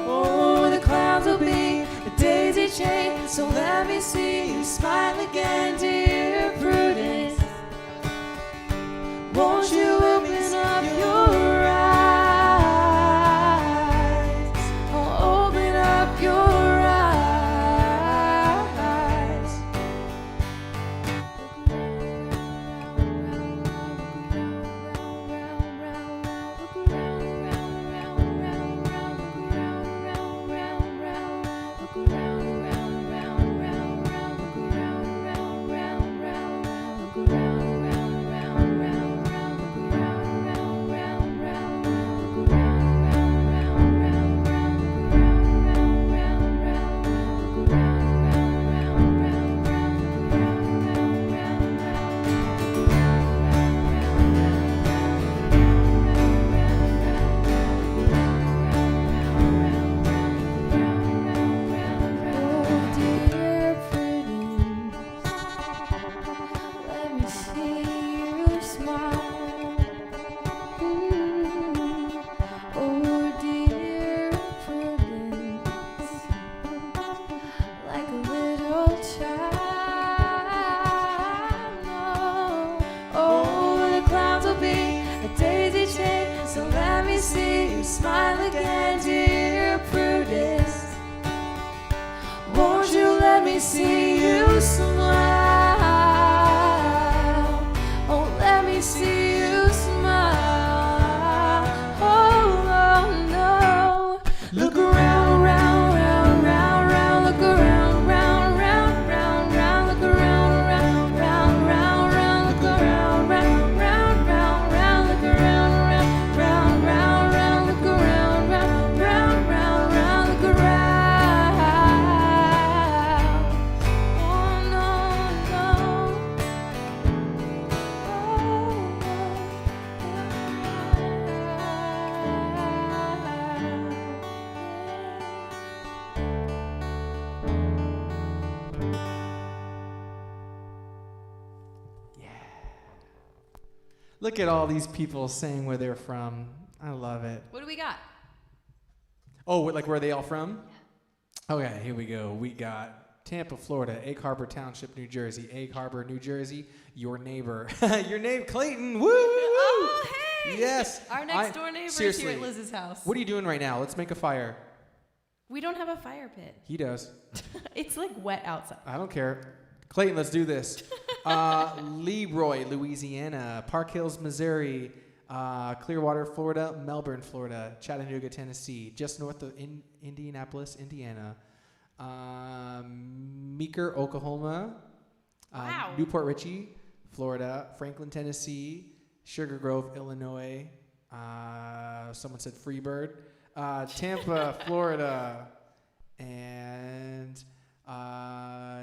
Oh, the clouds will be a daisy chain, so let me see you smile again, dear Prudence. Won't you open up your eyes? me see you smile. Oh, let me see you smile. Oh, no. Look around, round, round, round, round. Look around, round, round, round, round. Look around, round, round, round, round. Look around, round, round, round, round. Look around, round, round, round, round. Look around, round, round, round, round. Look around. Oh, no, no. Look at all these people saying where they're from. I love it. What do we got? Oh, like where are they all from? Okay, here we go. We got Tampa, Florida, Egg Harbor Township, New Jersey, Egg Harbor, New Jersey, your neighbor. Your name, Clayton. Woo! Oh, hey! Yes. Our next door neighbor is seriously, here at Liz's house. What are you doing right now? Let's make a fire. We don't have a fire pit. He does. It's like wet outside. I don't care. Clayton, let's do this. Leroy, Louisiana, Park Hills, Missouri, Clearwater, Florida, Melbourne, Florida, Chattanooga, Tennessee, just north of Indianapolis, Indiana, Meeker, Oklahoma, Wow. Newport Richey, Florida, Franklin, Tennessee, Sugar Grove, Illinois, someone said Freebird, Tampa, Florida, and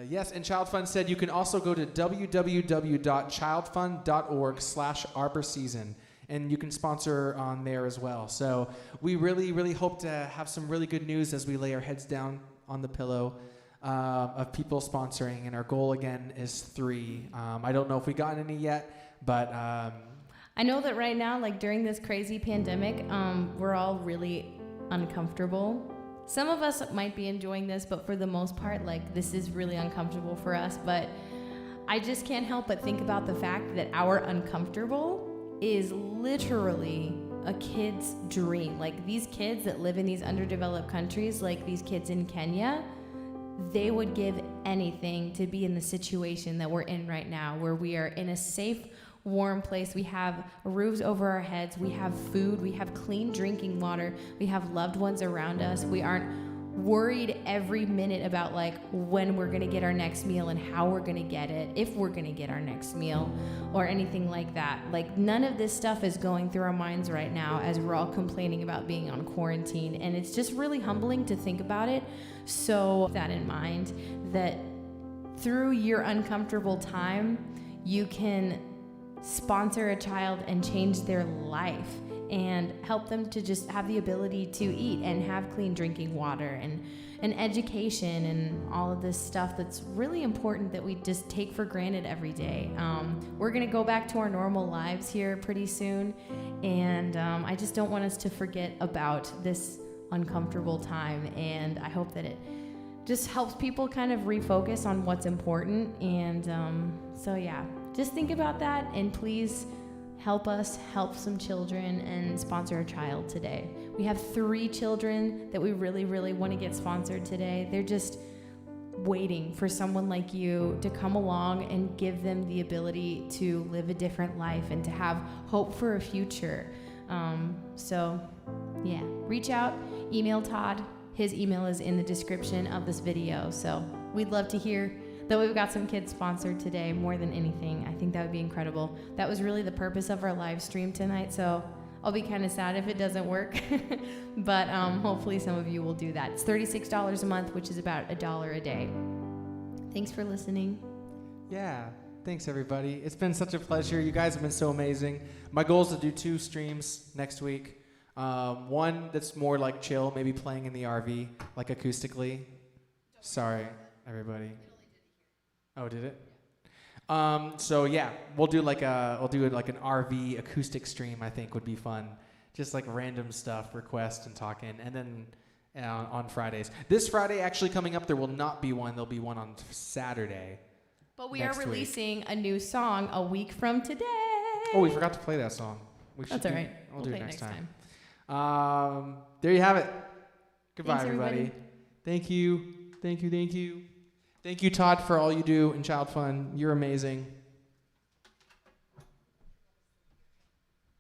yes, and Child Fund said you can also go to www.childfund.org/Arbour season, and you can sponsor on there as well. So we really, really hope to have some really good news as we lay our heads down on the pillow of people sponsoring, and our goal again is 3. I don't know if we got any yet, but I know that right now, like during this crazy pandemic, we're all really uncomfortable. Some of us might be enjoying this, but for the most part, like this is really uncomfortable for us. But I just can't help but think about the fact that our uncomfortable is literally a kid's dream. Like these kids that live in these underdeveloped countries, like these kids in Kenya, they would give anything to be in the situation that we're in right now, where we are in a safe, warm place. We have roofs over our heads. We have food. We have clean drinking water. We have loved ones around us. We aren't worried every minute about like when we're going to get our next meal and how we're going to get it, if we're going to get our next meal or anything like that. Like none of this stuff is going through our minds right now as we're all complaining about being on quarantine. And it's just really humbling to think about it. So with that in mind, that through your uncomfortable time, you can sponsor a child and change their life and help them to just have the ability to eat and have clean drinking water and education and all of this stuff that's really important that we just take for granted every day. We're going to go back to our normal lives here pretty soon, and I just don't want us to forget about this uncomfortable time, and I hope that it just helps people kind of refocus on what's important. And so yeah, just think about that, and please help us help some children and sponsor a child today. We have 3 children that we really, really want to get sponsored today. They're just waiting for someone like you to come along and give them the ability to live a different life and to have hope for a future. So yeah, reach out, email Todd. His email is in the description of this video. So we'd love to hear that we've got some kids sponsored today more than anything. I think that would be incredible. That was really the purpose of our live stream tonight. So I'll be kind of sad if it doesn't work, but hopefully some of you will do that. It's $36 a month, which is about $1 a day. Thanks for listening. yeah, thanks everybody. It's been such a pleasure. You guys have been so amazing. My goal is to do 2 streams next week. One that's more like chill, maybe playing in the RV, like acoustically. Sorry, everybody. Oh, did it? So yeah, we'll do like an RV acoustic stream. I think would be fun. Just like random stuff, request and talking, and then on Fridays. This Friday actually coming up, there will not be one. There'll be one on Saturday. But we are Next week. releasing a new song a week from today. Oh, we forgot to play that song. That's all right. We'll do it next time. time. There you have it. Goodbye, Thanks, everybody. Thank you. Thank you. Thank you. Thank you, Todd, for all you do in Child Fun. You're amazing.